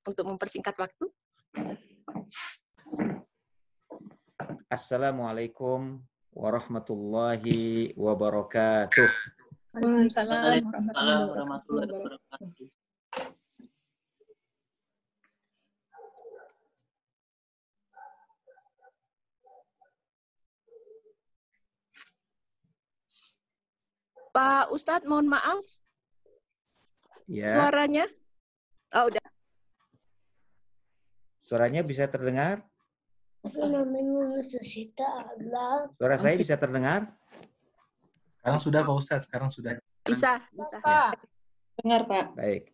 untuk mempersingkat waktu. Assalamualaikum warahmatullahi wabarakatuh. Waalaikumsalam warahmatullahi wabarakatuh. Pak Ustadz, mohon maaf. Ya. Suaranya? Oh, udah. Suaranya bisa terdengar? Suara saya bisa terdengar? Sekarang sudah Pak Ustadz, sekarang sudah. Bisa. Pak. Dengar, Pak. Baik.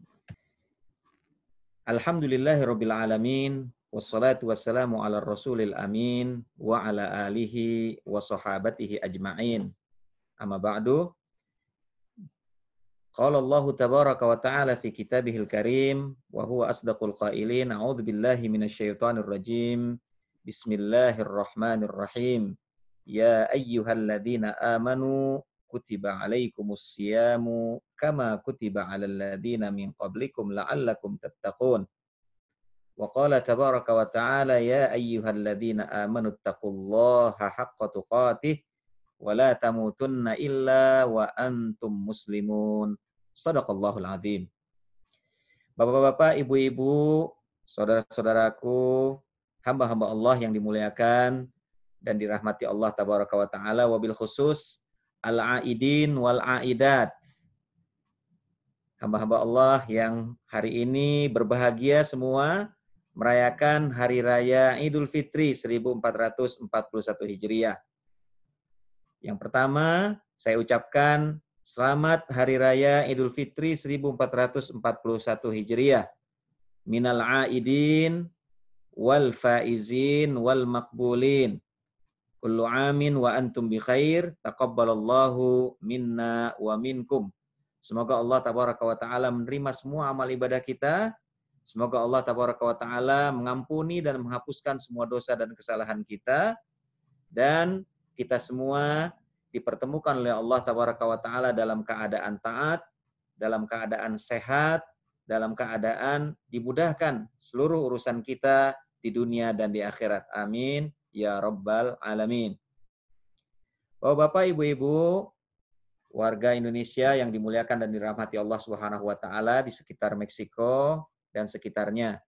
Alhamdulillahirabbil alamin wassalatu wassalamu ala rasulil amin wa ala alihi wa sahabatihi ajma'in. Amma ba'du. Qala Allah tabaraka wa ta'ala fi kitabihil karim wa huwa asdaqul qailin. A'udzu billahi minasyaitonir rajim. Bismillahirrahmanirrahim. Ya ayyuhalladzina amanu kutiba alaikumus siyamu kama kutiba alal ladzina min qablikum la'allakum tattaqun. Wa qala tabaraka wa ta'ala ya ayyuhalladzina amanu taqullaha haqqa tuqatih wa la tamutunna illa wa antum muslimun. Shadaqallahul azim. Bapak-bapak, ibu-ibu, saudara-saudaraku, hamba-hamba Allah yang dimuliakan dan dirahmati Allah tabaraka wa ta'ala, wabil khusus al-aidin wal aidat. Hamba-hamba Allah yang hari ini berbahagia semua merayakan Hari Raya Idul Fitri 1441 Hijriah. Yang pertama, saya ucapkan selamat Hari Raya Idul Fitri 1441 Hijriah. Minal aidin wal faizin wal makbulin. Kullu amin wa antum bi khair. Taqabbalallahu minna wa minkum. Semoga Allah tabaraka wa ta'ala menerima semua amal ibadah kita. Semoga Allah tabaraka wa ta'ala mengampuni dan menghapuskan semua dosa dan kesalahan kita. Dan kita semua dipertemukan oleh Allah tabaraka wa ta'ala dalam keadaan taat, dalam keadaan sehat, dalam keadaan dimudahkan seluruh urusan kita di dunia dan di akhirat. Amin ya rabbal alamin. Bapak, ibu-ibu, warga Indonesia yang dimuliakan dan dirahmati Allah Subhanahu wa taala di sekitar Meksiko dan sekitarnya.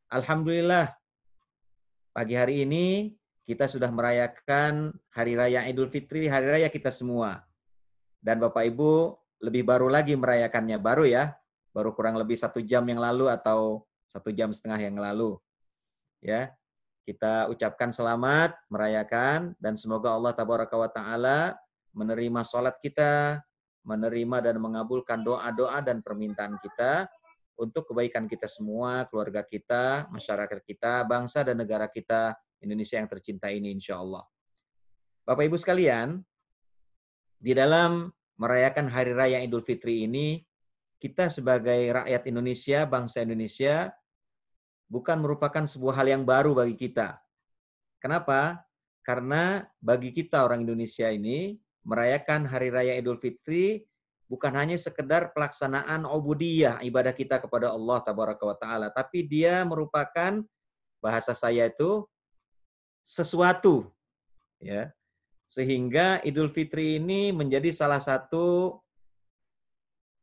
Alhamdulillah, pagi hari ini kita sudah merayakan Hari Raya Idul Fitri, Hari Raya kita semua. Dan Bapak Ibu lebih baru lagi merayakannya, baru ya, baru kurang lebih 1 jam yang lalu atau 1 jam setengah yang lalu. Ya, kita ucapkan selamat merayakan dan semoga Allah tabaraka wa ta'ala menerima sholat kita, menerima dan mengabulkan doa-doa dan permintaan kita untuk kebaikan kita semua, keluarga kita, masyarakat kita, bangsa dan negara kita, Indonesia yang tercinta ini insya Allah. Bapak Ibu sekalian, di dalam merayakan Hari Raya Idul Fitri ini, kita sebagai rakyat Indonesia, bangsa Indonesia, bukan merupakan sebuah hal yang baru bagi kita. Kenapa? Karena bagi kita orang Indonesia ini, merayakan Hari Raya Idul Fitri bukan hanya sekedar pelaksanaan ubudiyah, ibadah kita kepada Allah tabaraka wa ta'ala, tapi dia merupakan, bahasa saya itu, sesuatu, ya, sehingga Idul Fitri ini menjadi salah satu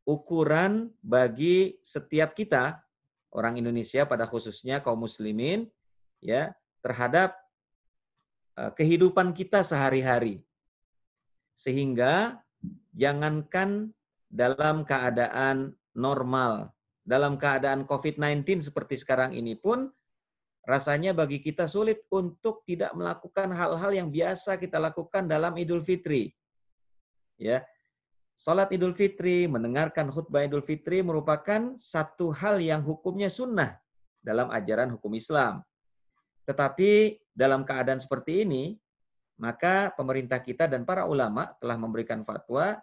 ukuran bagi setiap kita orang Indonesia, pada khususnya kaum muslimin, ya, terhadap kehidupan kita sehari-hari. Sehingga jangankan dalam keadaan normal, dalam keadaan COVID-19 seperti sekarang ini pun rasanya bagi kita sulit untuk tidak melakukan hal-hal yang biasa kita lakukan dalam Idul Fitri. Ya. Salat Idul Fitri, mendengarkan khutbah Idul Fitri merupakan satu hal yang hukumnya sunnah dalam ajaran hukum Islam. Tetapi dalam keadaan seperti ini, maka pemerintah kita dan para ulama telah memberikan fatwa,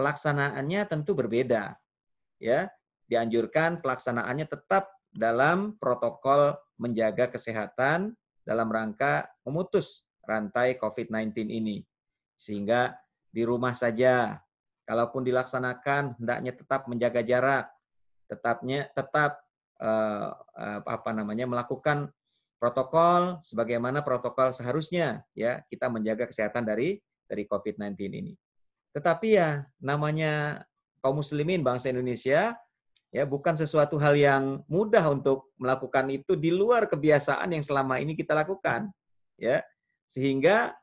pelaksanaannya tentu berbeda. Ya, dianjurkan pelaksanaannya tetap dalam protokol menjaga kesehatan dalam rangka memutus rantai COVID-19 ini. Sehingga di rumah saja, kalaupun dilaksanakan hendaknya tetap menjaga jarak, tetap melakukan protokol sebagaimana protokol seharusnya, ya, kita menjaga kesehatan dari COVID-19 ini. Tetapi ya namanya kaum muslimin bangsa Indonesia, ya, bukan sesuatu hal yang mudah untuk melakukan itu di luar kebiasaan yang selama ini kita lakukan, ya. Sehingga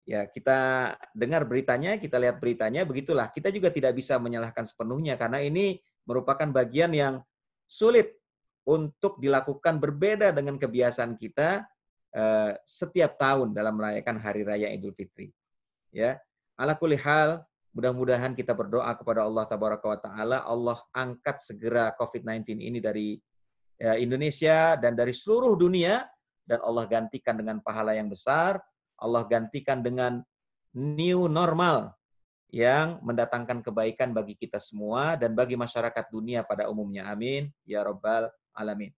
ya kita dengar beritanya, kita lihat beritanya, begitulah. Kita juga tidak bisa menyalahkan sepenuhnya karena ini merupakan bagian yang sulit untuk dilakukan berbeda dengan kebiasaan kita setiap tahun dalam merayakan Hari Raya Idul Fitri. Ya, ala kulli hal, mudah-mudahan kita berdoa kepada Allah Tabaraka wa Ta'ala, Allah angkat segera COVID-19 ini dari Indonesia dan dari seluruh dunia, dan Allah gantikan dengan pahala yang besar, Allah gantikan dengan new normal yang mendatangkan kebaikan bagi kita semua dan bagi masyarakat dunia pada umumnya. Amin. Ya Rabbal Alamin.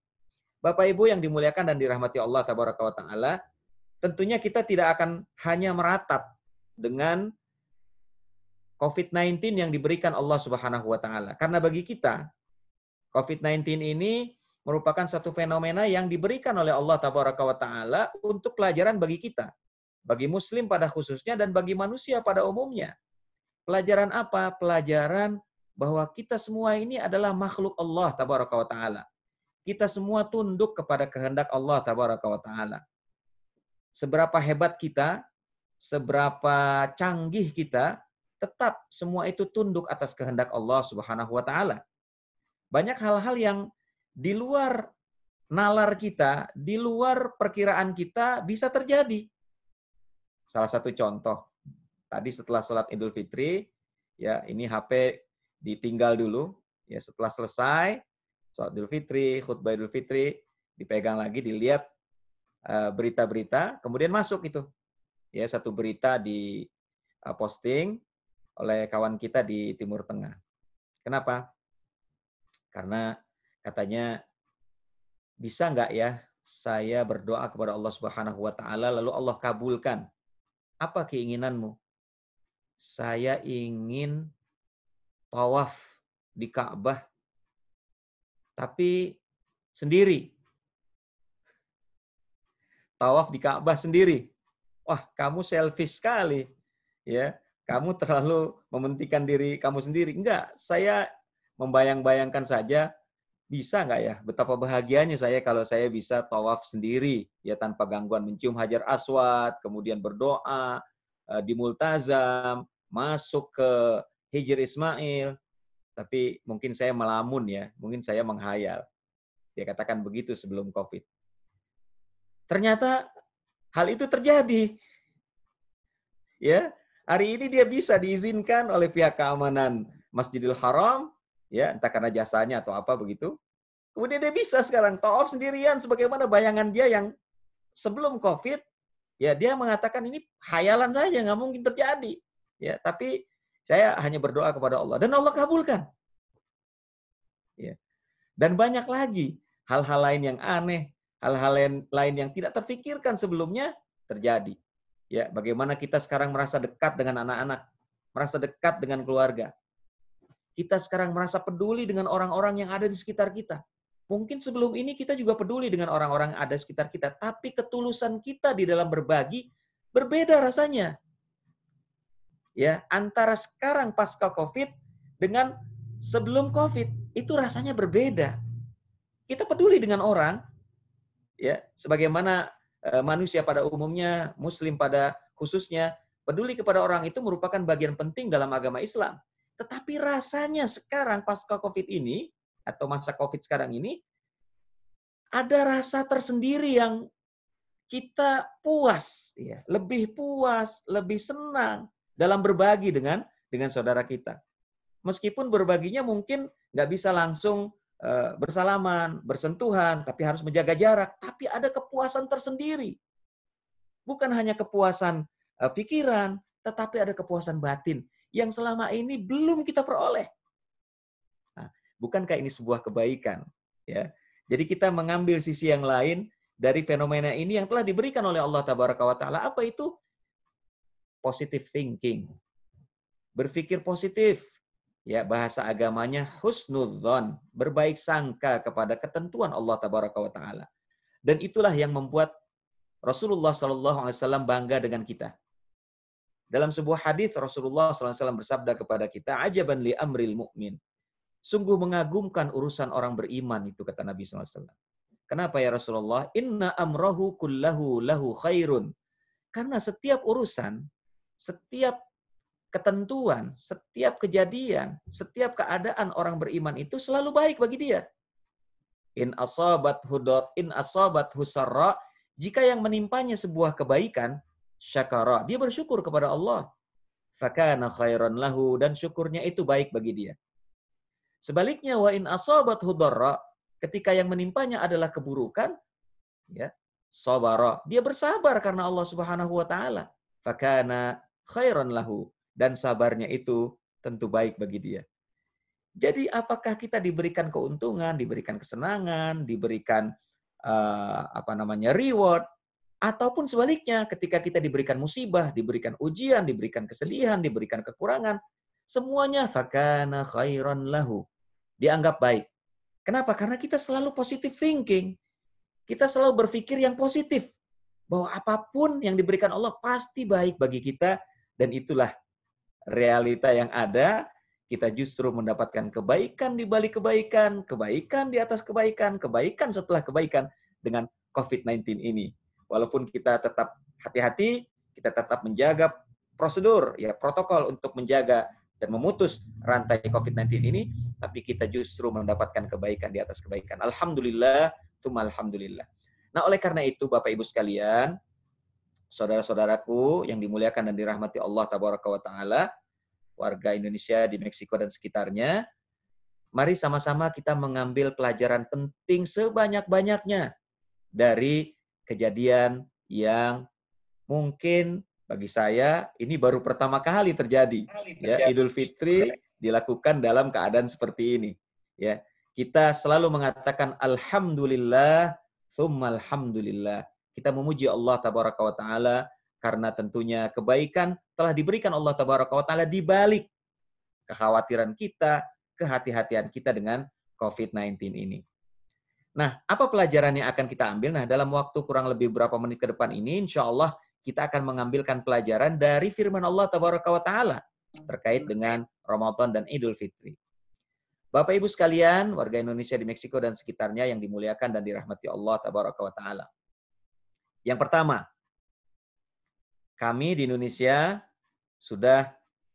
Bapak Ibu yang dimuliakan dan dirahmati Allah Tabaraka wa Ta'ala, tentunya kita tidak akan hanya meratap dengan COVID-19 yang diberikan Allah Subhanahu wa Ta'ala. Karena bagi kita, COVID-19 ini merupakan satu fenomena yang diberikan oleh Allah Tabaraka wa Ta'ala untuk pelajaran bagi kita. Bagi Muslim pada khususnya dan bagi manusia pada umumnya. Pelajaran apa? Pelajaran bahwa kita semua ini adalah makhluk Allah Tabaraka wa Ta'ala. Kita semua tunduk kepada kehendak Allah Tabaraka wa Ta'ala. Seberapa hebat kita, seberapa canggih kita, tetap semua itu tunduk atas kehendak Allah Subhanahu wa Ta'ala. Banyak hal-hal yang di luar nalar kita, di luar perkiraan kita bisa terjadi. Salah satu contoh, tadi setelah sholat Idul Fitri, ya ini HP ditinggal dulu, ya setelah selesai sholat Idul Fitri, khutbah Idul Fitri, dipegang lagi, dilihat berita-berita, kemudian masuk itu, ya satu berita di posting oleh kawan kita di Timur Tengah. Kenapa? Karena katanya, bisa nggak ya saya berdoa kepada Allah Subhanahu wa Ta'ala lalu Allah kabulkan. Apa keinginanmu? Saya ingin tawaf di Ka'bah tapi sendiri. Tawaf di Ka'bah sendiri. Wah, kamu selfish sekali. Ya, kamu terlalu mementingkan diri kamu sendiri. Enggak, saya membayang-bayangkan saja, bisa nggak ya? Betapa bahagianya saya kalau saya bisa tawaf sendiri, ya tanpa gangguan, mencium Hajar Aswad, kemudian berdoa di Multazam, masuk ke Hijr Ismail. Tapi mungkin saya melamun ya, mungkin saya menghayal. Dia katakan begitu sebelum COVID. Ternyata hal itu terjadi. Ya, hari ini dia bisa diizinkan oleh pihak keamanan Masjidil Haram, ya entah karena jasanya atau apa begitu. Kemudian dia bisa sekarang tawaf sendirian sebagaimana bayangan dia yang sebelum COVID, ya dia mengatakan ini hayalan saja, nggak mungkin terjadi. Ya, tapi saya hanya berdoa kepada Allah dan Allah kabulkan. Ya. Dan banyak lagi hal-hal lain yang aneh, hal-hal lain yang tidak terpikirkan sebelumnya terjadi. Ya, bagaimana kita sekarang merasa dekat dengan anak-anak, merasa dekat dengan keluarga. Kita sekarang merasa peduli dengan orang-orang yang ada di sekitar kita. Mungkin sebelum ini kita juga peduli dengan orang-orang yang ada di sekitar kita, tapi ketulusan kita di dalam berbagi berbeda rasanya. Ya, antara sekarang pasca COVID dengan sebelum COVID itu rasanya berbeda. Kita peduli dengan orang, ya, sebagaimana manusia pada umumnya, Muslim pada khususnya, peduli kepada orang itu merupakan bagian penting dalam agama Islam. Tetapi rasanya sekarang pasca COVID ini, atau masa COVID sekarang ini, ada rasa tersendiri yang kita puas, ya, lebih puas, lebih senang dalam berbagi dengan saudara kita. Meskipun berbaginya mungkin nggak bisa langsung bersalaman, bersentuhan, tapi harus menjaga jarak. Tapi ada kepuasan tersendiri. Bukan hanya kepuasan pikiran, tetapi ada kepuasan batin yang selama ini belum kita peroleh. Nah, bukankah ini sebuah kebaikan? Ya. Jadi kita mengambil sisi yang lain dari fenomena ini yang telah diberikan oleh Allah Tabaraka wa Ta'ala. Apa itu? Positive thinking. Berpikir positif. Ya, bahasa agamanya husnudzon, berbaik sangka kepada ketentuan Allah Tabaraka wa Ta'ala. Dan itulah yang membuat Rasulullah SAW bangga dengan kita. Dalam sebuah hadis Rasulullah SAW bersabda kepada kita, ajaban li amril mu'min. Sungguh mengagumkan urusan orang beriman itu, kata Nabi SAW. Kenapa ya Rasulullah? Inna amrahu kullahu lahu khairun. Karena setiap urusan, setiap ketentuan, setiap kejadian, setiap keadaan orang beriman itu selalu baik bagi dia. In asabat husarra, jika yang menimpanya sebuah kebaikan, syakara, dia bersyukur kepada Allah. Fakana khairan lahu, dan syukurnya itu baik bagi dia. Sebaliknya, wa in asabat hudarra, ketika yang menimpanya adalah keburukan, ya, sabara, dia bersabar karena Allah Subhanahu wa taala. Fakana khairan lahu, dan sabarnya itu tentu baik bagi dia. Jadi apakah kita diberikan keuntungan, diberikan kesenangan, diberikan reward, ataupun sebaliknya ketika kita diberikan musibah, diberikan ujian, diberikan kesedihan, diberikan kekurangan, semuanya fakana khairan lahu, dianggap baik. Kenapa? Karena kita selalu positive thinking. Kita selalu berpikir yang positif. Bahwa apapun yang diberikan Allah pasti baik bagi kita. Dan itulah realita yang ada. Kita justru mendapatkan kebaikan di balik kebaikan, kebaikan di atas kebaikan, kebaikan setelah kebaikan dengan COVID-19 ini. Walaupun kita tetap hati-hati, kita tetap menjaga prosedur, ya protokol untuk menjaga dan memutus rantai COVID-19 ini, tapi kita justru mendapatkan kebaikan di atas kebaikan. Alhamdulillah, tsumma alhamdulillah. Nah, oleh karena itu, Bapak Ibu sekalian, saudara-saudaraku yang dimuliakan dan dirahmati Allah Tabaraka wa Ta'ala, warga Indonesia di Meksiko dan sekitarnya, mari sama-sama kita mengambil pelajaran penting sebanyak-banyaknya dari kejadian yang mungkin bagi saya ini baru pertama kali terjadi. Ya, Idul Fitri dilakukan dalam keadaan seperti ini. Ya, kita selalu mengatakan alhamdulillah, tsumma alhamdulillah. Kita memuji Allah Tabaraka wa Ta'ala karena tentunya kebaikan telah diberikan Allah Tabaraka wa Ta'ala di balik kekhawatiran kita, kehati-hatian kita dengan COVID-19 ini. Nah, apa pelajaran yang akan kita ambil? Nah, dalam waktu kurang lebih berapa menit ke depan ini, insya Allah kita akan mengambilkan pelajaran dari firman Allah Tabaraka wa Ta'ala terkait dengan Ramadan dan Idul Fitri. Bapak Ibu sekalian, warga Indonesia di Meksiko dan sekitarnya yang dimuliakan dan dirahmati Allah Tabaraka wa Ta'ala. Yang pertama, kami di Indonesia sudah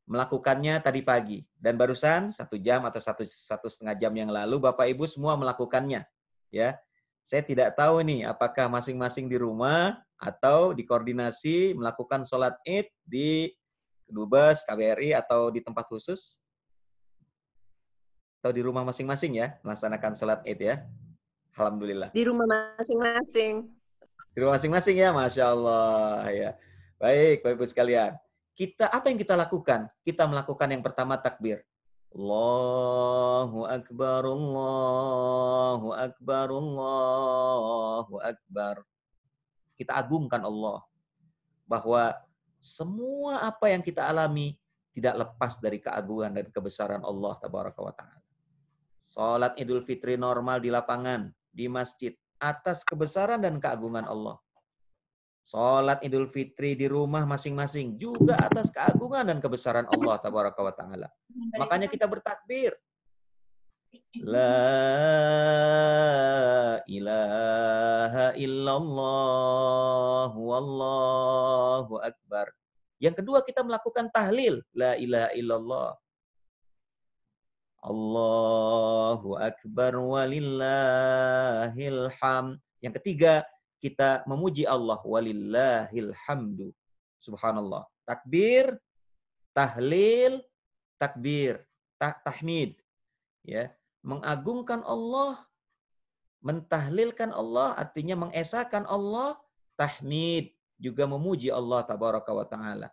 melakukannya tadi pagi. Dan barusan 1 jam atau satu setengah jam yang lalu, Bapak Ibu semua melakukannya. Ya, saya tidak tahu nih apakah masing-masing di rumah atau dikoordinasi melakukan sholat Id di Dubes, KBRI, atau di tempat khusus? Atau di rumah masing-masing ya, melaksanakan sholat Id ya? Alhamdulillah. Di rumah masing-masing. Di rumah masing-masing ya, Masya Allah. Ya. Baik, Bapak Ibu sekalian. Apa yang kita lakukan? Kita melakukan yang pertama takbir. Allahu Akbar, Allahu Akbar, Allahu Akbar. Kita agungkan Allah. Bahwa semua apa yang kita alami tidak lepas dari keagungan dan kebesaran Allah Tabaraka wa Ta'ala. Salat Idul Fitri normal di lapangan, di masjid, atas kebesaran dan keagungan Allah. Salat Idul Fitri di rumah masing-masing, juga atas keagungan dan kebesaran Allah Tabaraka wa Ta'ala. Makanya kita bertakbir. La ilaha illallah wallahu akbar. Yang kedua kita melakukan tahlil. La ilaha illallah. Allahu akbar walillahil hamd. Yang ketiga kita memuji Allah, walillahil hamdu. Subhanallah. Takbir, tahlil, takbir, tahmid. Ya, mengagungkan Allah, mentahlilkan Allah, artinya mengesahkan Allah, tahmid, juga memuji Allah Tabaraka wa Ta'ala.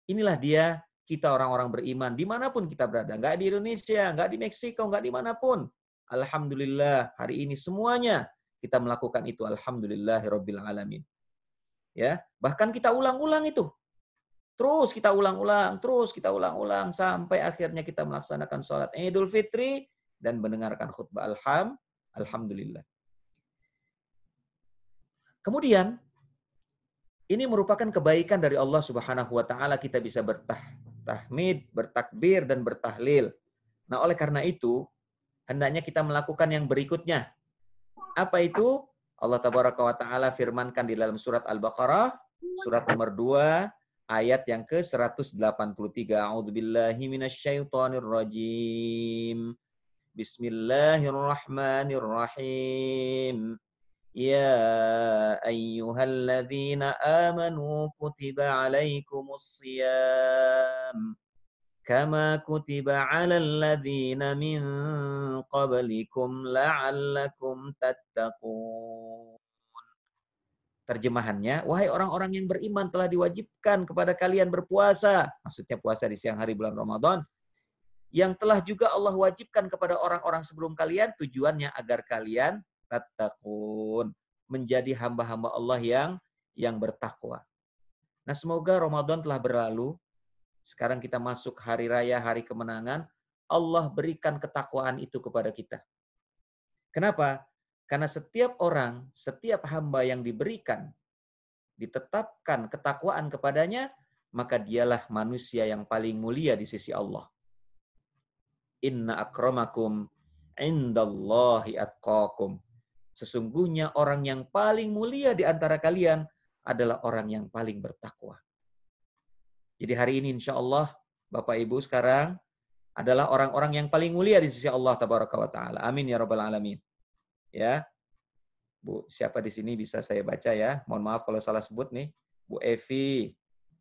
Inilah dia kita orang-orang beriman, dimanapun kita berada. Nggak di Indonesia, nggak di Meksiko, nggak dimanapun. Alhamdulillah, hari ini semuanya kita melakukan itu. Alhamdulillahirabbil alamin. Ya, bahkan kita ulang-ulang itu. Terus kita ulang-ulang sampai akhirnya kita melaksanakan sholat Idul Fitri dan mendengarkan khutbah alhamdulillah. Kemudian, ini merupakan kebaikan dari Allah Subhanahu wa taala, kita bisa bertahmid, bertakbir dan bertahlil. Nah, oleh karena itu, hendaknya kita melakukan yang berikutnya. Apa itu? Allah Tabaraka wa taala firmankan di dalam surat Al-Baqarah, surat nomor 2, ayat yang ke-183. A'udzubillahi minasyaitonirrajim. Bismillahirrahmanirrahim. Ya ayyuhalladzina amanu kutiba alaikumus siyam kama kutiba 'alal ladzina min qablikum la'allakum tattaqun. Terjemahannya, wahai orang-orang yang beriman, telah diwajibkan kepada kalian berpuasa. Maksudnya puasa di siang hari bulan Ramadan. Yang telah juga Allah wajibkan kepada orang-orang sebelum kalian, tujuannya agar kalian tattaqun, menjadi hamba-hamba Allah yang bertakwa. Nah, semoga Ramadan telah berlalu. Sekarang kita masuk hari raya, hari kemenangan. Allah berikan ketakwaan itu kepada kita. Kenapa? Karena setiap orang, setiap hamba yang diberikan, ditetapkan ketakwaan kepadanya, maka dialah manusia yang paling mulia di sisi Allah. Inna akramakum indallahi atqakum. Sesungguhnya orang yang paling mulia di antara kalian adalah orang yang paling bertakwa. Jadi hari ini insya Allah, Bapak Ibu sekarang adalah orang-orang yang paling mulia di sisi Allah Tabaraka wa Ta'ala. Amin ya Rabbal Alamin. Ya, Bu, siapa di sini bisa saya baca ya? Mohon maaf kalau salah sebut nih. Bu Evi,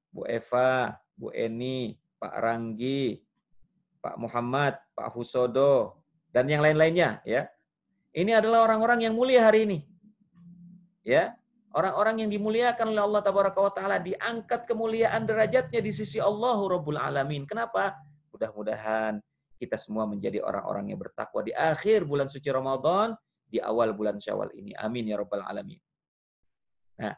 Bu Eva, Bu Eni, Pak Ranggi, Pak Muhammad, Pak Husodo, dan yang lain-lainnya. Ya, ini adalah orang-orang yang mulia hari ini. Ya, orang-orang yang dimuliakan oleh Allah Tabaraka wa Ta'ala, diangkat kemuliaan derajatnya di sisi Allah Rabbul Alamin. Kenapa? Mudah-mudahan kita semua menjadi orang-orang yang bertakwa di akhir bulan suci Ramadan, di awal bulan Syawal ini. Amin ya Rabbal Alamin. Nah,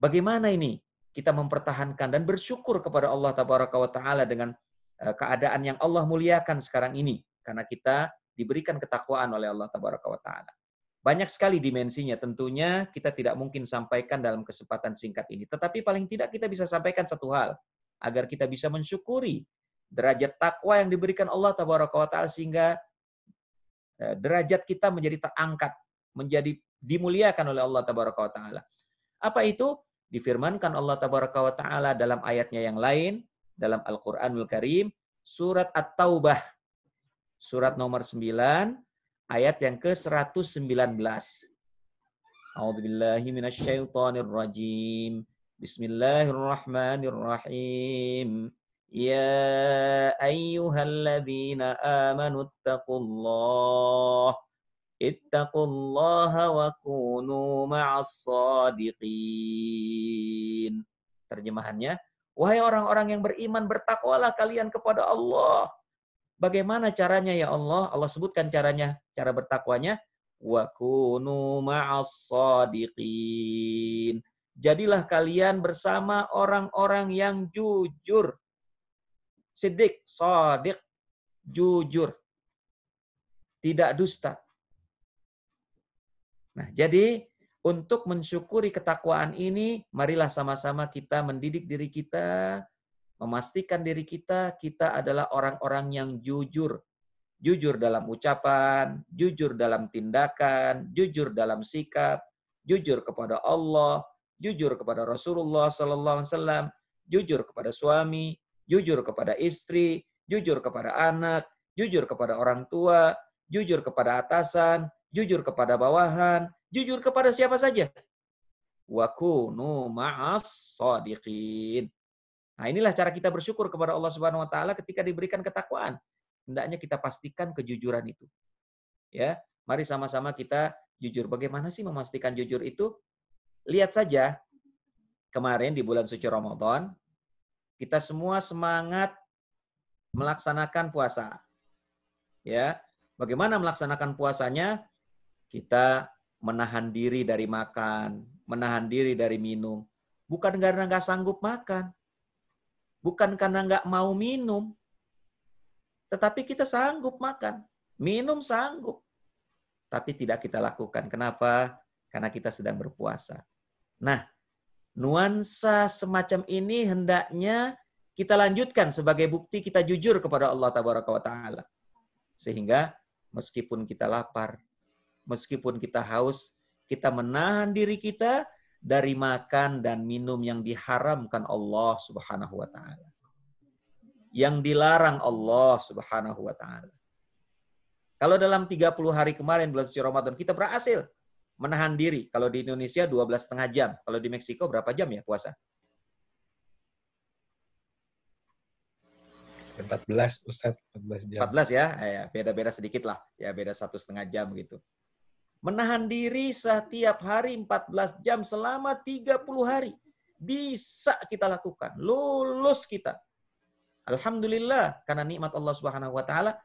bagaimana ini kita mempertahankan dan bersyukur kepada Allah Tabaraka wa Ta'ala dengan keadaan yang Allah muliakan sekarang ini. Karena kita diberikan ketakwaan oleh Allah Tabaraka wa Ta'ala. Banyak sekali dimensinya, tentunya kita tidak mungkin sampaikan dalam kesempatan singkat ini. Tetapi paling tidak kita bisa sampaikan satu hal, agar kita bisa mensyukuri derajat takwa yang diberikan Allah Tabaraka wa Ta'ala, sehingga derajat kita menjadi terangkat, menjadi dimuliakan oleh Allah Tabaraka wa Ta'ala. Apa itu? Difirmankan Allah Tabaraka wa Ta'ala dalam ayatnya yang lain, dalam Al-Quranul Karim, surat At-Taubah, surat nomor 9, ayat yang ke-119. A'udzubillahi minasyaitonirrajim. Bismillahirrahmanirrahim. Ya ayyuhalladzina amanu ittaqullaha wa kunu ma'as shadiqin. Terjemahannya, wahai orang-orang yang beriman, bertakwalah kalian kepada Allah. Bagaimana caranya ya Allah? Allah sebutkan caranya, cara bertakwanya. Wa kunu ma'as shadiqin. Jadilah kalian bersama orang-orang yang jujur. Siddiq, shadiq, jujur. Tidak dusta. Nah, jadi untuk mensyukuri ketakwaan ini, marilah sama-sama kita mendidik diri kita, memastikan diri kita adalah orang-orang yang jujur. Jujur dalam ucapan, jujur dalam tindakan, jujur dalam sikap, jujur kepada Allah, jujur kepada Rasulullah SAW, jujur kepada suami, jujur kepada istri, jujur kepada anak, jujur kepada orang tua, jujur kepada atasan, jujur kepada bawahan, jujur kepada siapa saja. Wa kunu ma'as shadiqin. Nah, inilah cara kita bersyukur kepada Allah Subhanahu wa Ta'ala ketika diberikan ketakwaan. Hendaknya kita pastikan kejujuran itu. Ya, mari sama-sama kita jujur. Bagaimana sih memastikan jujur itu? Lihat saja kemarin di bulan suci Ramadan, kita semua semangat melaksanakan puasa. Ya, bagaimana melaksanakan puasanya? Kita menahan diri dari makan, menahan diri dari minum. Bukan karena nggak sanggup makan, bukan karena nggak mau minum, tetapi kita sanggup makan, minum sanggup, tapi tidak kita lakukan. Kenapa? Karena kita sedang berpuasa. Nah, nuansa semacam ini hendaknya kita lanjutkan sebagai bukti kita jujur kepada Allah Tabaraka wa Ta'ala. Sehingga meskipun kita lapar, meskipun kita haus, kita menahan diri kita dari makan dan minum yang diharamkan Allah Subhanahu wa Ta'ala. Yang dilarang Allah Subhanahu wa Ta'ala. Kalau dalam 30 hari kemarin bulan suci Ramadan kita berhasil menahan diri. Kalau di Indonesia 12,5 jam. Kalau di Meksiko berapa jam ya puasa? 14, Ustaz. 14 jam. 14 ya, beda-beda sedikit lah. Ya, beda 1,5 jam gitu. Menahan diri setiap hari 14 jam selama 30 hari. Bisa kita lakukan. Lulus kita. Alhamdulillah. Karena nikmat Allah Subhanahu wa Ta'ala.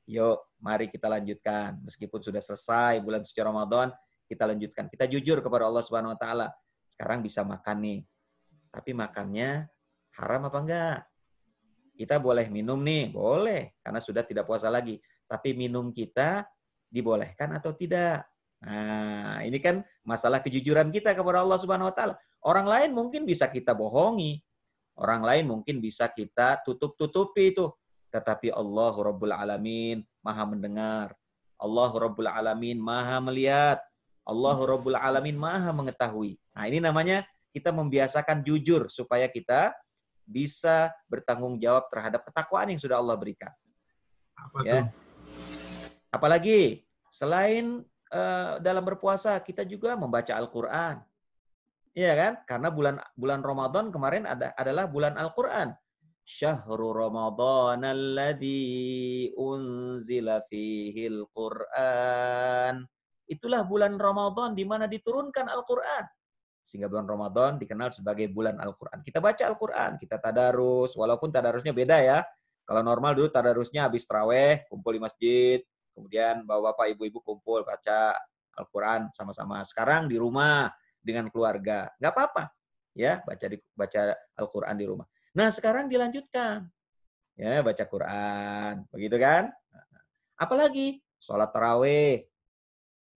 Yuk, mari kita lanjutkan. Meskipun sudah selesai bulan suci Ramadan, kita lanjutkan. Kita jujur kepada Allah Subhanahu wa Ta'ala. Sekarang bisa makan nih. Tapi makannya haram apa enggak? Kita boleh minum nih, boleh. Karena sudah tidak puasa lagi. Tapi minum kita dibolehkan atau tidak? Nah, ini kan masalah kejujuran kita kepada Allah Subhanahu wa Ta'ala. Orang lain mungkin bisa kita bohongi. Orang lain mungkin bisa kita tutup-tutupi itu. Tetapi Allah Rabbul Alamin Maha mendengar. Allah Rabbul Alamin Maha melihat. Allah Rabbul Alamin Maha mengetahui. Nah, ini namanya kita membiasakan jujur supaya kita bisa bertanggung jawab terhadap ketakwaan yang sudah Allah berikan. Apa Ya. tuh? Apalagi selain dalam berpuasa kita juga membaca Al-Qur'an. Iya kan? Karena bulan Ramadan kemarin adalah bulan Al-Qur'an. Syahrul Ramadan alladzi unzila fihil Qur'an. Itulah bulan Ramadan di mana diturunkan Al-Qur'an. Sehingga bulan Ramadan dikenal sebagai bulan Al-Quran. Kita baca Al-Quran, kita tadarus, walaupun tadarusnya beda ya. Kalau normal dulu tadarusnya habis taraweh, kumpul di masjid, kemudian bapak-bapak, ibu-ibu kumpul baca Al-Quran sama-sama. Sekarang di rumah dengan keluarga, nggak apa-apa, ya baca Al-Quran di rumah. Nah sekarang dilanjutkan, ya baca Quran, begitu kan? Apalagi sholat taraweh,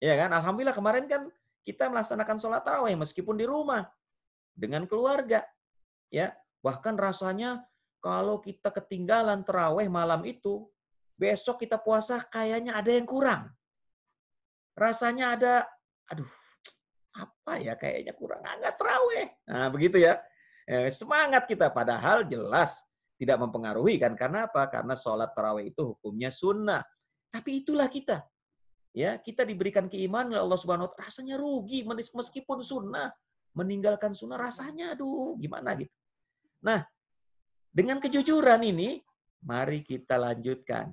ya kan? Alhamdulillah kemarin kan kita melaksanakan sholat tarawih meskipun di rumah dengan keluarga, ya. Bahkan rasanya kalau kita ketinggalan tarawih malam itu, besok kita puasa kayaknya ada yang kurang. Rasanya ada, aduh, apa ya kayaknya kurang, nggak tarawih. Nah begitu ya. Semangat kita padahal jelas tidak mempengaruhi kan? Karena apa? Karena sholat tarawih itu hukumnya sunnah. Tapi itulah kita. Ya, kita diberikan keimanan oleh Allah Subhanahu wa Ta'ala, rasanya rugi meskipun sunnah, meninggalkan sunnah rasanya aduh gimana gitu. Nah, dengan kejujuran ini mari kita lanjutkan.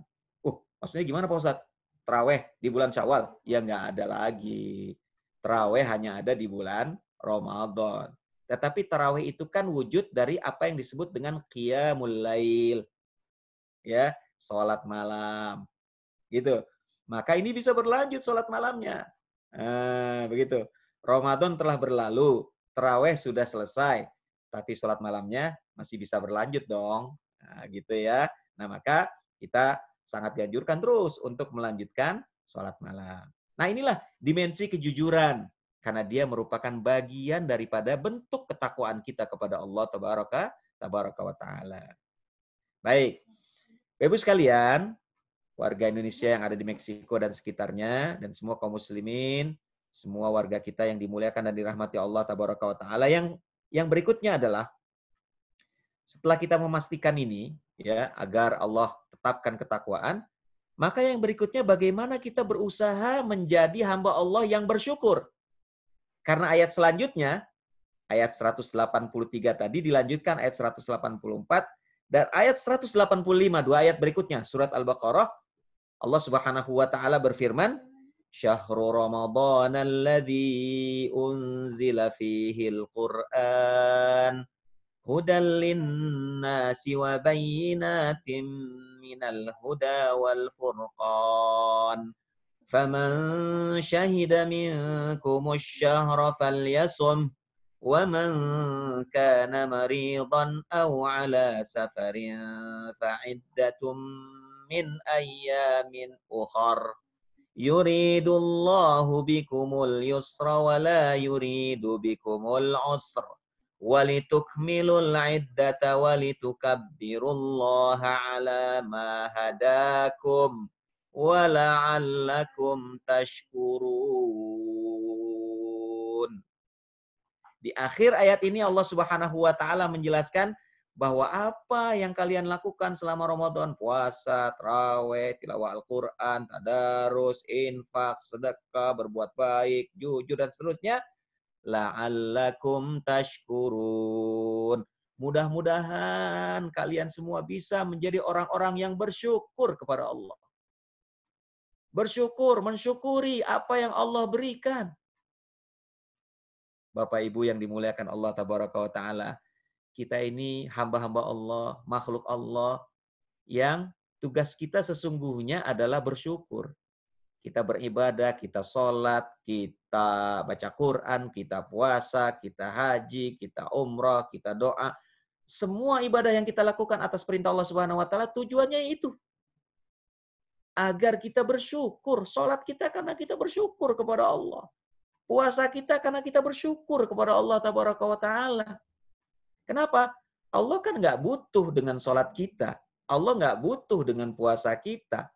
Maksudnya gimana Pak Ustadz? Tarawih di bulan Syawal? Ya nggak ada lagi. Tarawih hanya ada di bulan Ramadan. Tetapi tarawih itu kan wujud dari apa yang disebut dengan qiyamul lail. Ya, salat malam. Gitu. Maka ini bisa berlanjut sholat malamnya. Begitu. Ramadan telah berlalu, tarawih sudah selesai, tapi sholat malamnya masih bisa berlanjut dong. Nah, gitu ya. Nah, maka kita sangat dianjurkan terus untuk melanjutkan sholat malam. Nah, inilah dimensi kejujuran. Karena dia merupakan bagian daripada bentuk ketakwaan kita kepada Allah Tabaraka wa Ta'ala. Baik. Ibu sekalian, warga Indonesia yang ada di Meksiko dan sekitarnya, dan semua kaum muslimin, semua warga kita yang dimuliakan dan dirahmati Allah Tabaraka wa Ta'ala. Yang berikutnya adalah, setelah kita memastikan ini, ya agar Allah tetapkan ketakwaan, maka yang berikutnya bagaimana kita berusaha menjadi hamba Allah yang bersyukur. Karena ayat selanjutnya, ayat 183 tadi dilanjutkan ayat 184, dan ayat 185, dua ayat berikutnya, surat Al-Baqarah, Allah Subhanahu wa Ta'ala berfirman, Syahrul Ramadan alladzi unzila fihil Qur'an hudan linnasi wa bayyinatin minal huda wal furqan. Faman syahida minkumus syahra falyasum wa man kana maridan aw ala safarin fa'iddatum min ayyamin ukhar Yuridullahu bikumul yusra wa la yuridu bikumul usra. Walitukmilul iddata walitukabbirullaha ala ma hadakum wa la'allakum tashkurun. Di akhir ayat ini Allah Subhanahu wa taala menjelaskan bahwa apa yang kalian lakukan selama Ramadan, puasa, tarawih, tilawah Al-Qur'an, tadarus, infak, sedekah, berbuat baik, jujur dan seterusnya, la'allakum tashkurun. Mudah-mudahan kalian semua bisa menjadi orang-orang yang bersyukur kepada Allah. Bersyukur, mensyukuri apa yang Allah berikan. Bapak Ibu yang dimuliakan Allah Tabaraka wa Ta'ala, kita ini hamba-hamba Allah, makhluk Allah yang tugas kita sesungguhnya adalah bersyukur. Kita beribadah, kita sholat, kita baca Quran, kita puasa, kita haji, kita umrah, kita doa. Semua ibadah yang kita lakukan atas perintah Allah Subhanahu wa taala tujuannya itu. Agar kita bersyukur. Sholat kita karena kita bersyukur kepada Allah. Puasa kita karena kita bersyukur kepada Allah Tabaraka wa Ta'ala. Kenapa? Allah kan nggak butuh dengan sholat kita. Allah nggak butuh dengan puasa kita.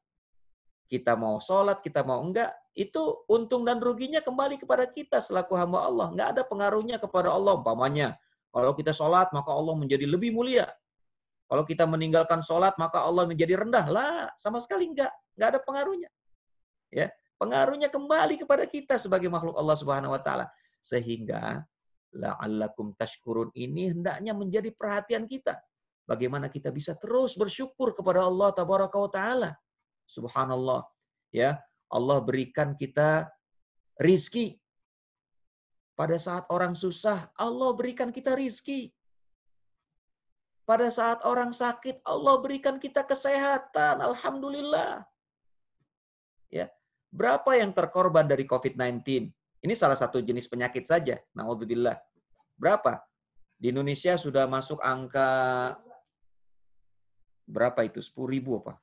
Kita mau sholat, kita mau enggak, itu untung dan ruginya kembali kepada kita selaku hamba Allah. Enggak ada pengaruhnya kepada Allah. Umpamanya, kalau kita sholat, maka Allah menjadi lebih mulia. Kalau kita meninggalkan sholat, maka Allah menjadi rendah. Lah, sama sekali enggak. Enggak ada pengaruhnya. Ya, pengaruhnya kembali kepada kita sebagai makhluk Allah Subhanahu wa taala. Sehingga la'allakum tashkurun ini hendaknya menjadi perhatian kita. Bagaimana kita bisa terus bersyukur kepada Allah Tabaraka wa taala. Subhanallah, ya, Allah berikan kita rizki. Pada saat orang susah, Allah berikan kita rizki. Pada saat orang sakit, Allah berikan kita kesehatan. Alhamdulillah. Ya, berapa yang terkorban dari COVID-19? Ini salah satu jenis penyakit saja. Na'udzubillah. Berapa? Di Indonesia sudah masuk angka berapa itu? 10.000 apa?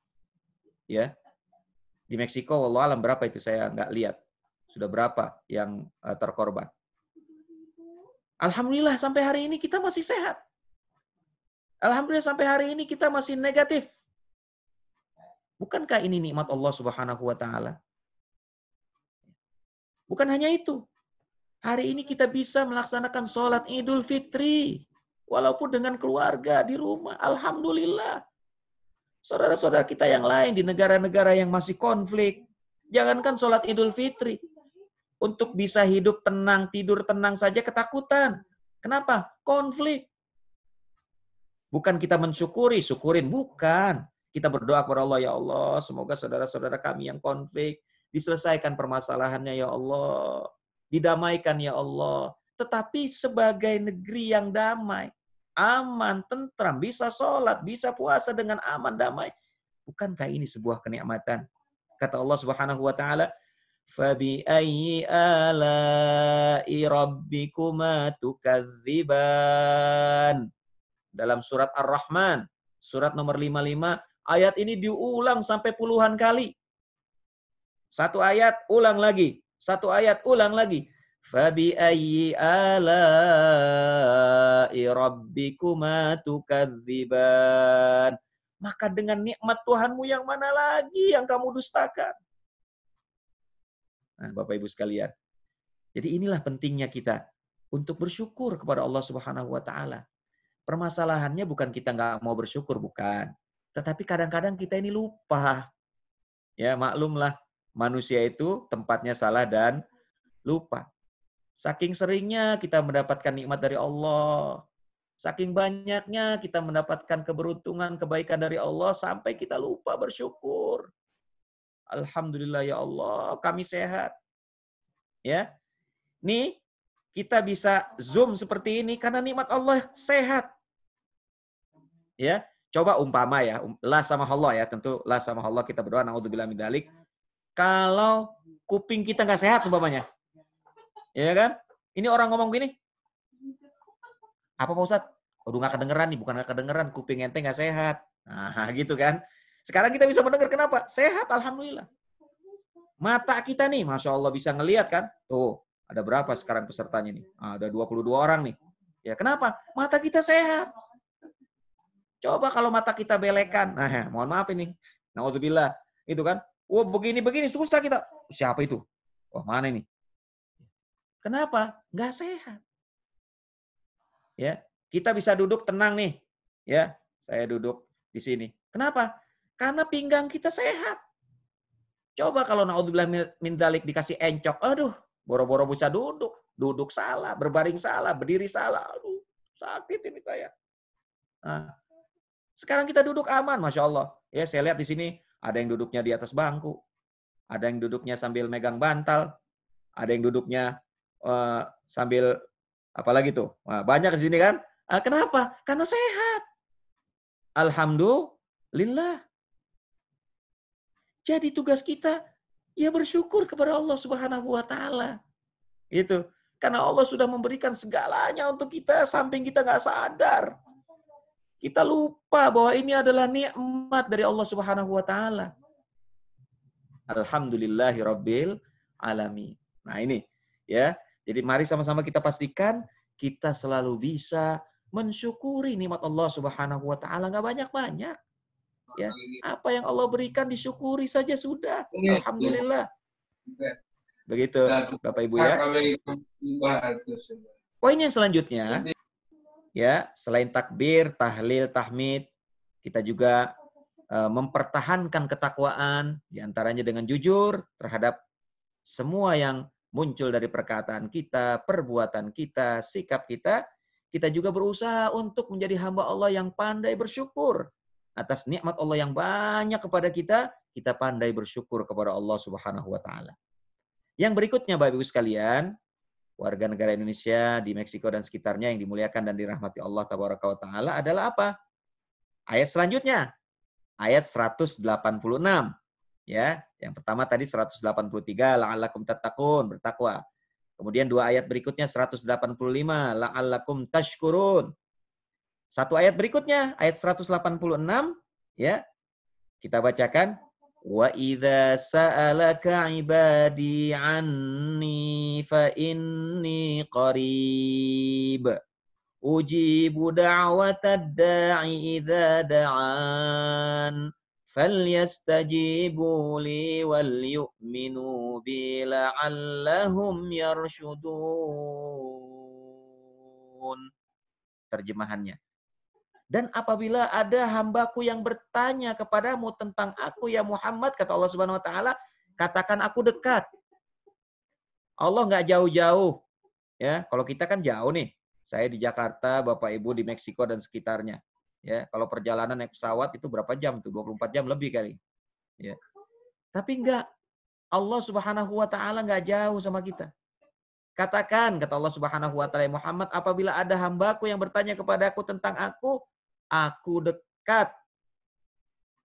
Ya, di Meksiko, wallah alam berapa itu saya nggak lihat. Sudah berapa yang terkorban. Alhamdulillah sampai hari ini kita masih sehat. Alhamdulillah sampai hari ini kita masih negatif. Bukankah ini nikmat Allah Subhanahu wa taala? Bukan hanya itu. Hari ini kita bisa melaksanakan sholat Idul Fitri. Walaupun dengan keluarga di rumah. Alhamdulillah. Saudara-saudara kita yang lain di negara-negara yang masih konflik, jangankan sholat Idul Fitri, untuk bisa hidup tenang, tidur tenang saja ketakutan. Kenapa? Konflik. Bukan kita mensyukuri, syukurin. Bukan. Kita berdoa kepada Allah, ya Allah, semoga saudara-saudara kami yang konflik, diselesaikan permasalahannya, ya Allah. Didamaikan, ya Allah. Tetapi sebagai negeri yang damai, aman, tentram, bisa sholat, bisa puasa dengan aman, damai. Bukankah ini sebuah kenikmatan? Kata Allah Subhanahu wa taala, "Fabi'ayyi ala'i rabbikuma tukadziban." Dalam surat Ar-Rahman, surat nomor 55, ayat ini diulang sampai puluhan kali. Satu ayat, ulang lagi. Satu ayat, ulang lagi. Fabi'ayyi ala'i rabbikuma tukadziban. Maka dengan nikmat Tuhanmu yang mana lagi yang kamu dustakan? Nah, Bapak Ibu sekalian. Jadi inilah pentingnya kita untuk bersyukur kepada Allah Subhanahu wa taala. Permasalahannya bukan kita nggak mau bersyukur, bukan. Tetapi kadang-kadang kita ini lupa. Ya, maklumlah manusia itu tempatnya salah dan lupa. Saking seringnya kita mendapatkan nikmat dari Allah. Saking banyaknya kita mendapatkan keberuntungan, kebaikan dari Allah, sampai kita lupa bersyukur. Alhamdulillah ya Allah, kami sehat. Ya, nih kita bisa Zoom seperti ini karena nikmat Allah sehat. Ya, coba umpama ya, la sama Allah ya, tentu la sama Allah kita berdoa, naudzubillah min dzalik. Kalau kuping kita nggak sehat umpamanya, ya kan? Ini orang ngomong gini, apa Pak Ustadz? Udah nggak kedengeran nih, bukan nggak kedengeran, kuping ente nggak sehat. Nah, gitu kan. Sekarang kita bisa mendengar, kenapa? Sehat, alhamdulillah. Mata kita nih, Masya Allah bisa ngelihat kan? Tuh, ada berapa sekarang pesertanya nih? Ada 22 orang nih. Ya, kenapa? Mata kita sehat. Coba kalau mata kita belekan. Nah, mohon maaf ini. Nauzubillah. Itu kan. Wah, begini-begini susah kita. Siapa itu? Wah, mana ini? Kenapa? Nggak sehat. Ya, kita bisa duduk tenang nih. Ya, saya duduk di sini. Kenapa? Karena pinggang kita sehat. Coba kalau naudzubillah min dzalik dikasih encok. Aduh, boro-boro bisa duduk. Duduk salah, berbaring salah, berdiri salah. Aduh, sakit ini saya. Nah, sekarang kita duduk aman, Masya Allah. Ya, saya lihat di sini ada yang duduknya di atas bangku, ada yang duduknya sambil megang bantal, ada yang duduknya sambil apalagi tuh. Nah, banyak di sini kan? Kenapa? Karena sehat. Alhamdulillah. Jadi tugas kita ya bersyukur kepada Allah Subhanahu wa taala. Itu. Karena Allah sudah memberikan segalanya untuk kita samping kita nggak sadar. Kita lupa bahwa ini adalah nikmat dari Allah Subhanahu wa taala. Alhamdulillahirabbil alamin. Nah, ini ya. Jadi mari sama-sama kita pastikan kita selalu bisa mensyukuri nikmat Allah Subhanahu wa taala, enggak banyak-banyak. Ya. Apa yang Allah berikan disyukuri saja sudah. Alhamdulillah. Begitu, Bapak Ibu ya. Poin yang selanjutnya ya, selain takbir, tahlil, tahmid, kita juga mempertahankan ketakwaan, diantaranya dengan jujur terhadap semua yang muncul dari perkataan kita, perbuatan kita, sikap kita. Kita juga berusaha untuk menjadi hamba Allah yang pandai bersyukur atas nikmat Allah yang banyak kepada kita. Kita pandai bersyukur kepada Allah Subhanahu wa taala. Yang berikutnya Bapak Ibu sekalian, warga negara Indonesia di Meksiko dan sekitarnya yang dimuliakan dan dirahmati Allah Tabaraka wa taala adalah apa? Ayat selanjutnya. Ayat 186. Ya, yang pertama tadi 183 la'allakum tattaqun, bertakwa. Kemudian dua ayat berikutnya 185 la'allakum tashkurun. Satu ayat berikutnya ayat 186 ya. Kita bacakan wa idza sa'alaka 'ibadi 'anni fa inni qarib ujibu da'watad da'i idza da'an falyastajibu li wal yu'minu bi la'allahum yarshudun. Terjemahannya. Dan apabila ada hambaku yang bertanya kepadamu tentang aku ya Muhammad, kata Allah Subhanahu wa taala, katakan aku dekat. Allah nggak jauh-jauh. Ya, kalau kita kan jauh nih. Saya di Jakarta, Bapak Ibu di Meksiko dan sekitarnya. Ya, kalau perjalanan naik pesawat itu berapa jam tuh? 24 jam lebih kali. Ya. Tapi enggak. Allah Subhanahu wa taala enggak jauh sama kita. Katakan, kata Allah Subhanahu wa taala, Muhammad, apabila ada hambaku yang bertanya kepadaku tentang aku dekat.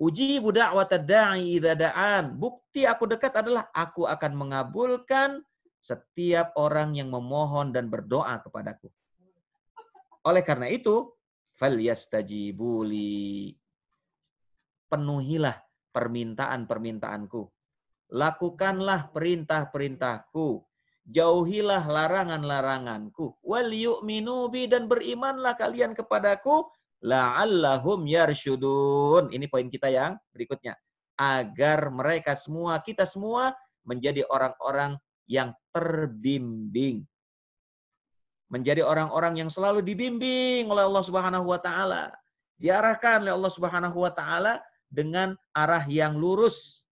Ujibu da'watad da'i idza da'an. Bukti aku dekat adalah aku akan mengabulkan setiap orang yang memohon dan berdoa kepadaku. Oleh karena itu, falyastajibuli. Penuhilah permintaan-permintaanku. Lakukanlah perintah-perintahku. Jauhilah larangan-laranganku. Wal yu'minu bi, dan berimanlah kalian kepadaku. La'allahum yarsyudun. Ini poin kita yang berikutnya. Agar mereka semua, kita semua menjadi orang-orang yang terbimbing. Menjadi orang-orang yang selalu dibimbing oleh Allah Subhanahu wa taala. Diarahkan oleh Allah Subhanahu wa taala dengan arah yang lurus.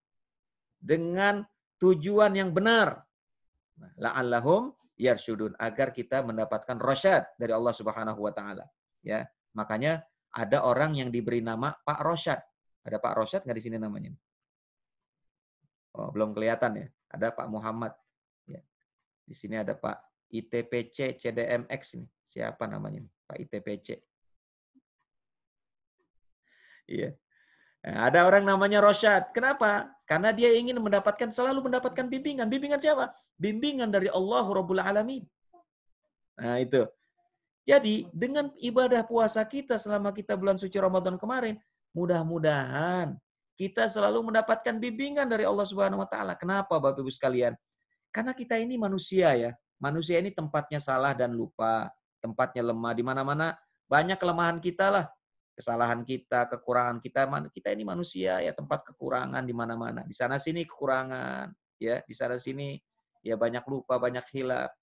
Dengan tujuan yang benar. La'allahum yarsyudun, agar kita mendapatkan rasyad dari Allah Subhanahu wa taala. Ya, makanya ada orang yang diberi nama Pak Rosyad. Ada Pak Rosyad nggak di sini namanya? Oh, belum kelihatan ya. Ada Pak Muhammad. Ya. Di sini ada Pak ITPC CDMX nih. Siapa namanya? Pak ITPC. Iya. Nah, ada orang namanya Rosyad. Kenapa? Karena dia ingin selalu mendapatkan bimbingan. Bimbingan siapa? Bimbingan dari Allah Rabbul Alamin. Nah, itu. Jadi, dengan ibadah puasa kita selama kita bulan suci Ramadan kemarin, mudah-mudahan kita selalu mendapatkan bimbingan dari Allah Subhanahu wa taala. Kenapa Bapak Ibu sekalian? Karena kita ini manusia ya. Manusia ini tempatnya salah dan lupa, tempatnya lemah, di mana-mana banyak kelemahan kita lah. Kesalahan kita, kekurangan kita, kita ini manusia ya, tempat kekurangan di mana-mana. Di sana sini kekurangan, ya, di sana sini ya banyak lupa, banyak hilaf.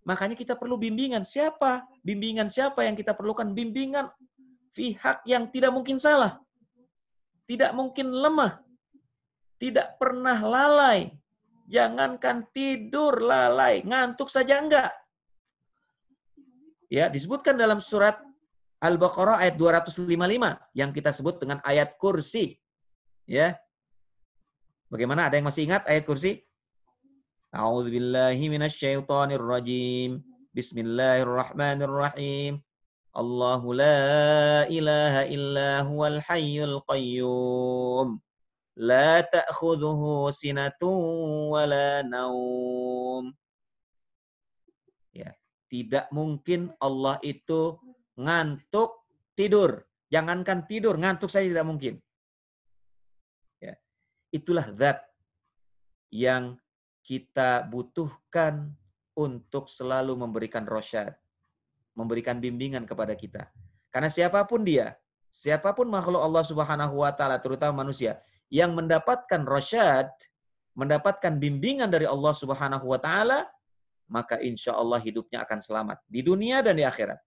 Makanya kita perlu bimbingan. Siapa? Bimbingan siapa yang kita perlukan? Bimbingan pihak yang tidak mungkin salah. Tidak mungkin lemah. Tidak pernah lalai. Jangankan tidur lalai, ngantuk saja enggak. Ya, disebutkan dalam surat Al-Baqarah ayat 255 yang kita sebut dengan ayat kursi. Ya. Bagaimana? Ada yang masih ingat ayat kursi? A'udzubillahi minasyaitonirrajim. Bismillahirrahmanirrahim. Allahu la ilaha illa huwal hayyul qayyum. La ta'khudhuhu sinatun wa la naum. Ya, tidak mungkin Allah itu ngantuk tidur. Jangankan tidur, ngantuk saja tidak mungkin. Ya. Itulah zat yang kita butuhkan untuk selalu memberikan rosyad, memberikan bimbingan kepada kita. Karena siapapun dia, siapapun makhluk Allah Subhanahu wa taala, terutama manusia, yang mendapatkan rosyad, mendapatkan bimbingan dari Allah Subhanahu wa taala, maka insya Allah hidupnya akan selamat di dunia dan di akhirat.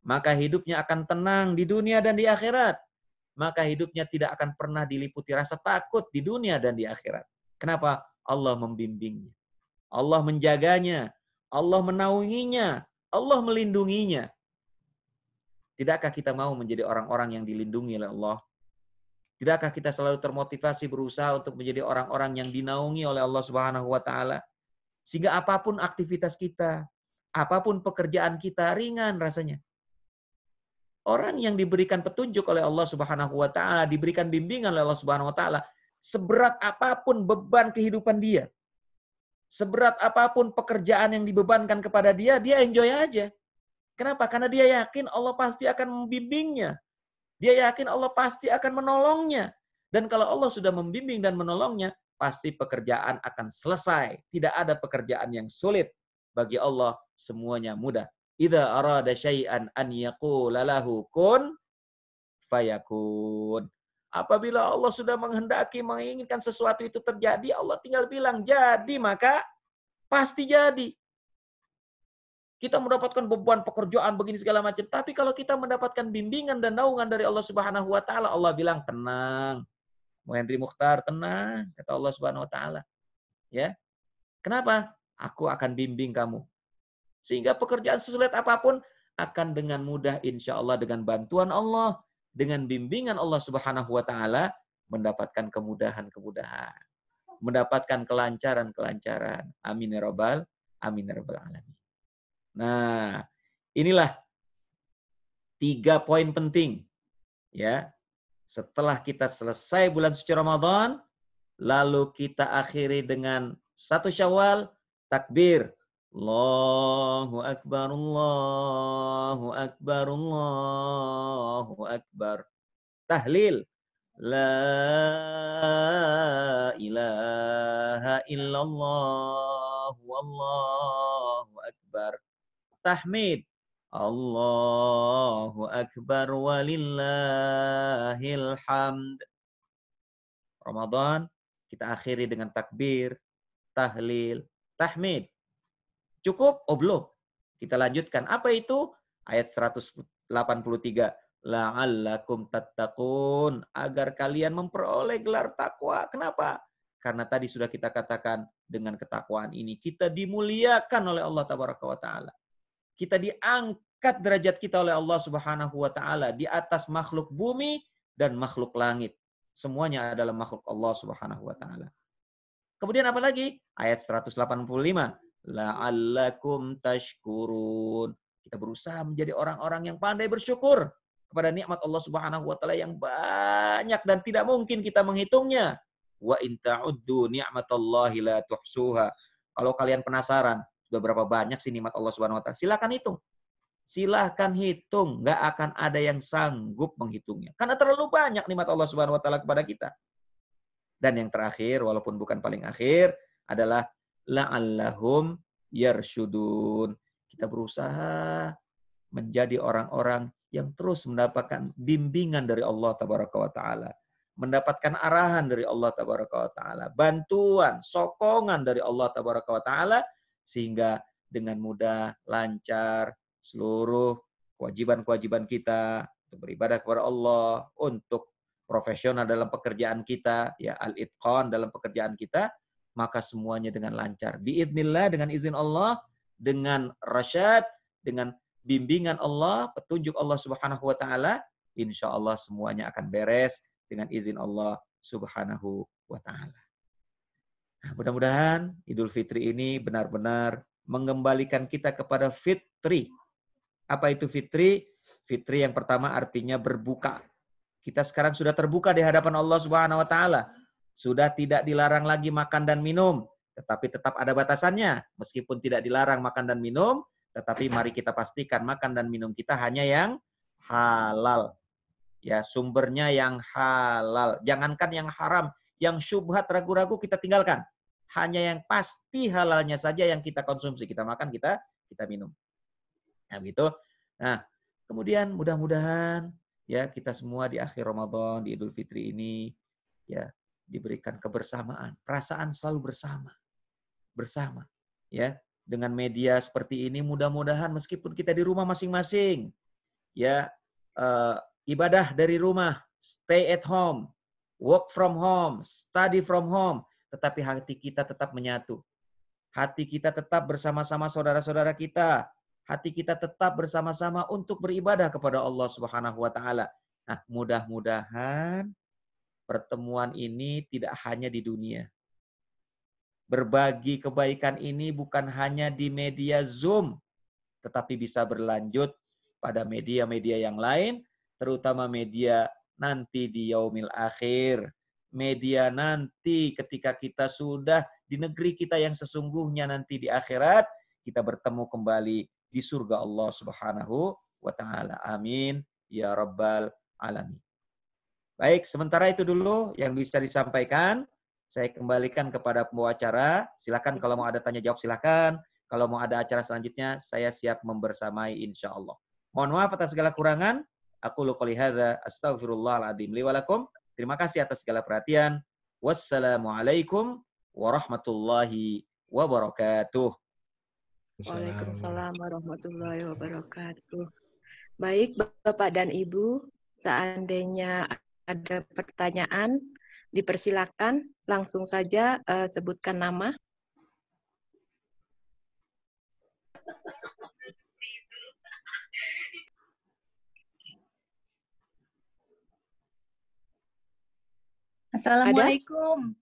Maka hidupnya akan tenang di dunia dan di akhirat. Maka hidupnya tidak akan pernah diliputi rasa takut di dunia dan di akhirat. Kenapa? Allah membimbingnya. Allah menjaganya. Allah menaunginya. Allah melindunginya. Tidakkah kita mau menjadi orang-orang yang dilindungi oleh Allah? Tidakkah kita selalu termotivasi berusaha untuk menjadi orang-orang yang dinaungi oleh Allah Subhanahu wa taala? Sehingga apapun aktivitas kita, apapun pekerjaan kita ringan rasanya. Orang yang diberikan petunjuk oleh Allah Subhanahu wa taala, diberikan bimbingan oleh Allah Subhanahu wa taala, seberat apapun beban kehidupan dia, seberat apapun pekerjaan yang dibebankan kepada dia, dia enjoy aja. Kenapa? Karena dia yakin Allah pasti akan membimbingnya. Dia yakin Allah pasti akan menolongnya. Dan kalau Allah sudah membimbing dan menolongnya, pasti pekerjaan akan selesai. Tidak ada pekerjaan yang sulit. Bagi Allah, semuanya mudah. Idza arada syai'an an yaqula lahu kun fayakun. Apabila Allah sudah menghendaki, menginginkan sesuatu itu terjadi, Allah tinggal bilang jadi, maka pasti jadi. Kita mendapatkan beban pekerjaan begini segala macam, tapi kalau kita mendapatkan bimbingan dan naungan dari Allah Subhanahu wa taala, Allah bilang tenang. Henry Mukhtar, tenang, kata Allah Subhanahu wa taala. Ya. Kenapa? Aku akan bimbing kamu. Sehingga pekerjaan sesulit apapun akan dengan mudah insya Allah, dengan bantuan Allah, dengan bimbingan Allah Subhanahu wa taala, mendapatkan kemudahan-kemudahan, mendapatkan kelancaran-kelancaran. Amin ya rabbal alamin. Nah, inilah 3 poin penting. Ya. Setelah kita selesai bulan suci Ramadan, lalu kita akhiri dengan 1 Syawal, takbir. Allahu Akbar, Allahu Akbar, Allahu Akbar. Tahlil. La ilaha illallah, wallahu akbar. Tahmid. Allahu Akbar walillahil hamd. Ramadan kita akhiri dengan takbir, tahlil, tahmid. Cukup? Oh belum. Kita lanjutkan. Apa itu? Ayat 183. La'allakum tattaqun. Agar kalian memperoleh gelar takwa. Kenapa? Karena tadi sudah kita katakan dengan ketakwaan ini kita dimuliakan oleh Allah Tabaraka wa Ta'ala. Kita diangkat derajat kita oleh Allah Subhanahu wa taala di atas makhluk bumi dan makhluk langit. Semuanya adalah makhluk Allah Subhanahu wa taala. Kemudian apa lagi? Ayat 185. La'allakum tashkurun. Kita berusaha menjadi orang-orang yang pandai bersyukur kepada nikmat Allah Subhanahu wa taala yang banyak dan tidak mungkin kita menghitungnya. Wa in ta'uddu ni'matallahi la tuhsuha. Kalau kalian penasaran, sudah berapa banyak sih nikmat Allah Subhanahu wa taala? Silakan hitung. Silakan hitung, nggak akan ada yang sanggup menghitungnya. Karena terlalu banyak nikmat Allah Subhanahu wa taala kepada kita. Dan yang terakhir, walaupun bukan paling akhir, adalah la'allahum yarsyudun. Kita berusaha menjadi orang-orang yang terus mendapatkan bimbingan dari Allah Tabaraka wa Ta'ala. Mendapatkan arahan dari Allah Tabaraka wa Ta'ala. Bantuan, sokongan dari Allah Tabaraka wa Ta'ala. Sehingga dengan mudah, lancar, seluruh kewajiban-kewajiban kita untuk beribadah kepada Allah, untuk profesional dalam pekerjaan kita, ya al-itqan dalam pekerjaan kita, maka semuanya dengan lancar. Biidznillah, dengan izin Allah, dengan rasyad, dengan bimbingan Allah, petunjuk Allah Subhanahu wa Ta'ala, insya Allah semuanya akan beres dengan izin Allah Subhanahu wa Ta'ala. Nah, mudah-mudahan Idul Fitri ini benar-benar mengembalikan kita kepada fitri. Apa itu fitri? Fitri yang pertama artinya berbuka. Kita sekarang sudah terbuka di hadapan Allah Subhanahu wa Ta'ala. Sudah tidak dilarang lagi makan dan minum, tetapi tetap ada batasannya. Meskipun tidak dilarang makan dan minum, tetapi mari kita pastikan makan dan minum kita hanya yang halal. Ya, sumbernya yang halal. Jangankan yang haram, yang syubhat, ragu-ragu kita tinggalkan. Hanya yang pasti halalnya saja yang kita konsumsi, kita makan, kita minum. Nah, begitu. Nah, kemudian mudah-mudahan ya kita semua di akhir Ramadan, di Idul Fitri ini ya diberikan kebersamaan, perasaan selalu bersama ya. Dengan media seperti ini mudah-mudahan meskipun kita di rumah masing-masing ya, ibadah dari rumah, stay at home, work from home, study from home, tetapi hati kita tetap menyatu. Hati kita tetap bersama-sama saudara-saudara kita. Hati kita tetap bersama-sama untuk beribadah kepada Allah Subhanahu wa Ta'ala. Nah, mudah-mudahan pertemuan ini tidak hanya di dunia. Berbagi kebaikan ini bukan hanya di media Zoom, tetapi bisa berlanjut pada media-media yang lain, terutama media nanti di yaumil akhir. Media nanti ketika kita sudah di negeri kita yang sesungguhnya nanti di akhirat, kita bertemu kembali di surga Allah Subhanahu wa Ta'ala. Amin ya rabbal alamin. Baik, sementara itu dulu yang bisa disampaikan. Saya kembalikan kepada pembawa acara. Silakan kalau mau ada tanya jawab silakan. Kalau mau ada acara selanjutnya, saya siap membersamai insya Allah. Mohon maaf atas segala kurangan. Aku qouli hadza astaghfirullahaladzim li wa lakum. Terima kasih atas segala perhatian. Wassalamualaikum warahmatullahi wabarakatuh. Waalaikumsalam warahmatullahi wabarakatuh. Baik, Bapak dan Ibu, seandainya ada pertanyaan, dipersilakan langsung saja sebutkan nama. Assalamualaikum.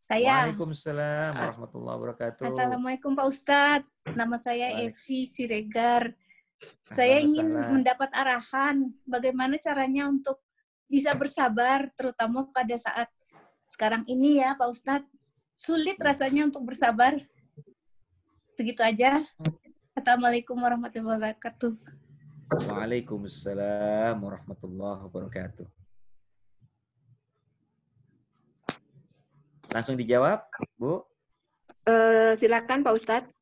Saya. Waalaikumsalam warahmatullahi wabarakatuh. Assalamualaikum Pak Ustadz. Nama saya Evi Siregar. Saya ingin mendapat arahan bagaimana caranya untuk bisa bersabar, terutama pada saat sekarang ini ya Pak Ustadz. Sulit rasanya untuk bersabar. Segitu aja. Assalamualaikum warahmatullahi wabarakatuh. Waalaikumsalam warahmatullahi wabarakatuh. Langsung dijawab, Bu? Silakan Pak Ustadz.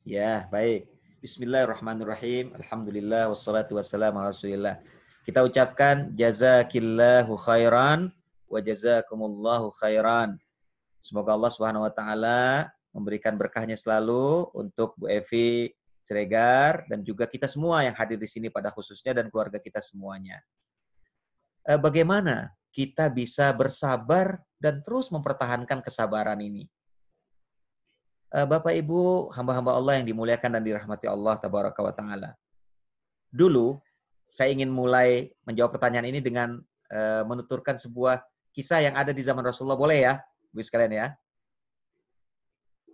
Ya, baik. Bismillahirrahmanirrahim. Alhamdulillah wassalatu wassalamu ala Rasulillah. Kita ucapkan jazakillahu khairan wa jazakumullahu khairan. Semoga Allah Subhanahu wa taala memberikan berkahnya selalu untuk Bu Evi Siregar dan juga kita semua yang hadir di sini pada khususnya dan keluarga kita semuanya. Bagaimana kita bisa bersabar dan terus mempertahankan kesabaran ini? Bapak Ibu, hamba-hamba Allah yang dimuliakan dan dirahmati Allah Tabaraka wa Ta'ala. Dulu, saya ingin mulai menjawab pertanyaan ini dengan menuturkan sebuah kisah yang ada di zaman Rasulullah. Boleh ya, Bu sekalian ya?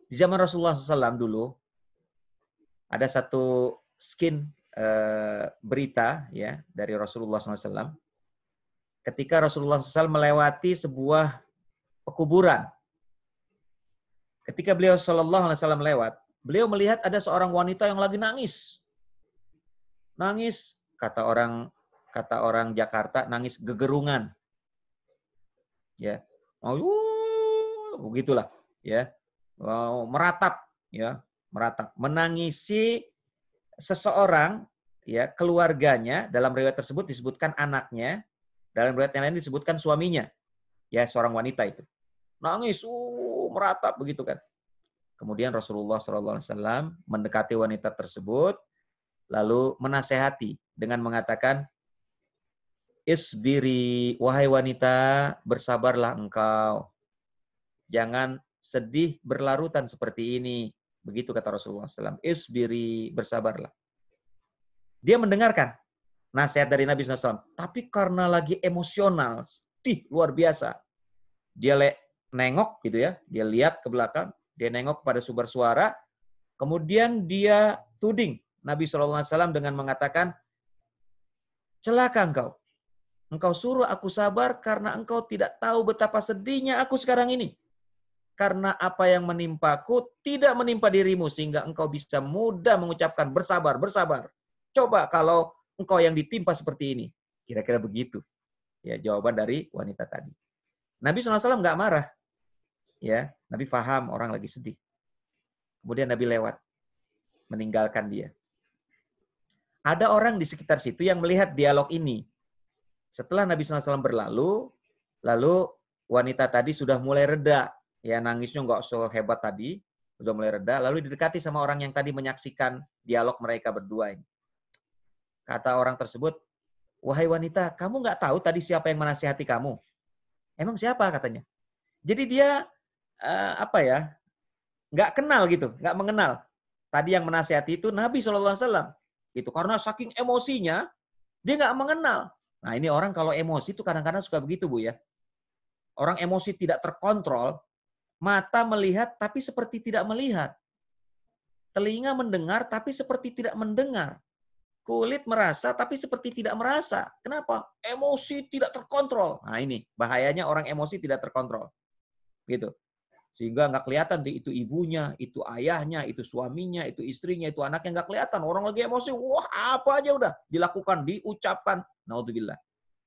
Di zaman Rasulullah SAW dulu, ada satu berita ya dari Rasulullah SAW. Ketika Rasulullah SAW melewati sebuah pekuburan. Ketika beliau Shallallahu Alaihi Wasallam lewat, beliau melihat ada seorang wanita yang lagi nangis. Nangis, kata orang Jakarta, nangis gegerungan. ya. Begitulah, ya. Meratap, ya, meratap, menangisi seseorang, ya, keluarganya. Dalam riwayat tersebut disebutkan anaknya, dalam riwayat yang lain disebutkan suaminya, ya, seorang wanita itu nangis, meratap begitu kan. Kemudian Rasulullah SAW mendekati wanita tersebut, lalu menasehati dengan mengatakan, isbiri, wahai wanita, bersabarlah engkau. Jangan sedih berlarutan seperti ini. Begitu kata Rasulullah SAW. Isbiri, bersabarlah. Dia mendengarkan nasihat dari Nabi SAW. Tapi karena lagi emosional, sedih luar biasa. Dia nengok gitu ya. Dia lihat ke belakang. Dia nengok pada sumber suara. Kemudian dia tuding Nabi SAW dengan mengatakan, celaka engkau. Engkau suruh aku sabar karena engkau tidak tahu betapa sedihnya aku sekarang ini. Karena apa yang menimpaku tidak menimpa dirimu sehingga engkau bisa mudah mengucapkan bersabar, bersabar. Coba kalau engkau yang ditimpa seperti ini. Kira-kira begitu. Ya, jawaban dari wanita tadi. Nabi SAW nggak marah. Ya, Nabi paham orang lagi sedih. Kemudian Nabi lewat. Meninggalkan dia. Ada orang di sekitar situ yang melihat dialog ini. Setelah Nabi SAW berlalu, lalu wanita tadi sudah mulai reda. Ya, nangisnya nggak sehebat tadi. Sudah mulai reda. Lalu didekati sama orang yang tadi menyaksikan dialog mereka berdua ini. Kata orang tersebut, wahai wanita, kamu nggak tahu tadi siapa yang menasihati kamu? Emang siapa katanya? Jadi dia, nggak kenal gitu, nggak mengenal. Tadi yang menasihati itu Nabi SAW. Itu karena saking emosinya, dia nggak mengenal. Nah, ini orang kalau emosi itu kadang-kadang suka begitu, Bu, ya. Orang emosi tidak terkontrol, mata melihat tapi seperti tidak melihat. Telinga mendengar tapi seperti tidak mendengar. Kulit merasa tapi seperti tidak merasa. Kenapa? Emosi tidak terkontrol. Nah, ini bahayanya orang emosi tidak terkontrol. Gitu. Sehingga nggak kelihatan itu ibunya, itu ayahnya, itu suaminya, itu istrinya, itu anaknya, nggak kelihatan. Orang lagi emosi, wah apa aja udah dilakukan, diucapkan. Naudzubillah.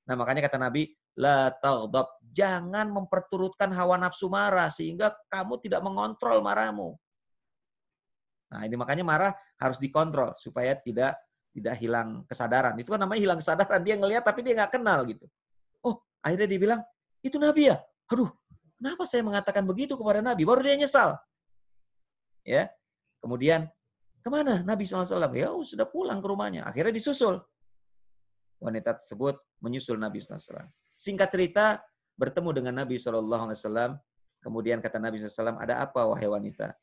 Nah, makanya kata Nabi, la taghdab, jangan memperturutkan hawa nafsu marah sehingga kamu tidak mengontrol marahmu. Nah, ini makanya marah harus dikontrol supaya tidak hilang kesadaran. Itu kan namanya hilang kesadaran. Dia ngelihat tapi dia nggak kenal gitu. Oh, akhirnya dia bilang, itu Nabi ya? Aduh, kenapa saya mengatakan begitu kepada Nabi? Baru dia nyesal. Ya. Kemudian, kemana Nabi SAW? Ya, sudah pulang ke rumahnya. Akhirnya disusul. Wanita tersebut menyusul Nabi SAW. Singkat cerita, bertemu dengan Nabi SAW. Kemudian kata Nabi SAW, ada apa wahai wanita?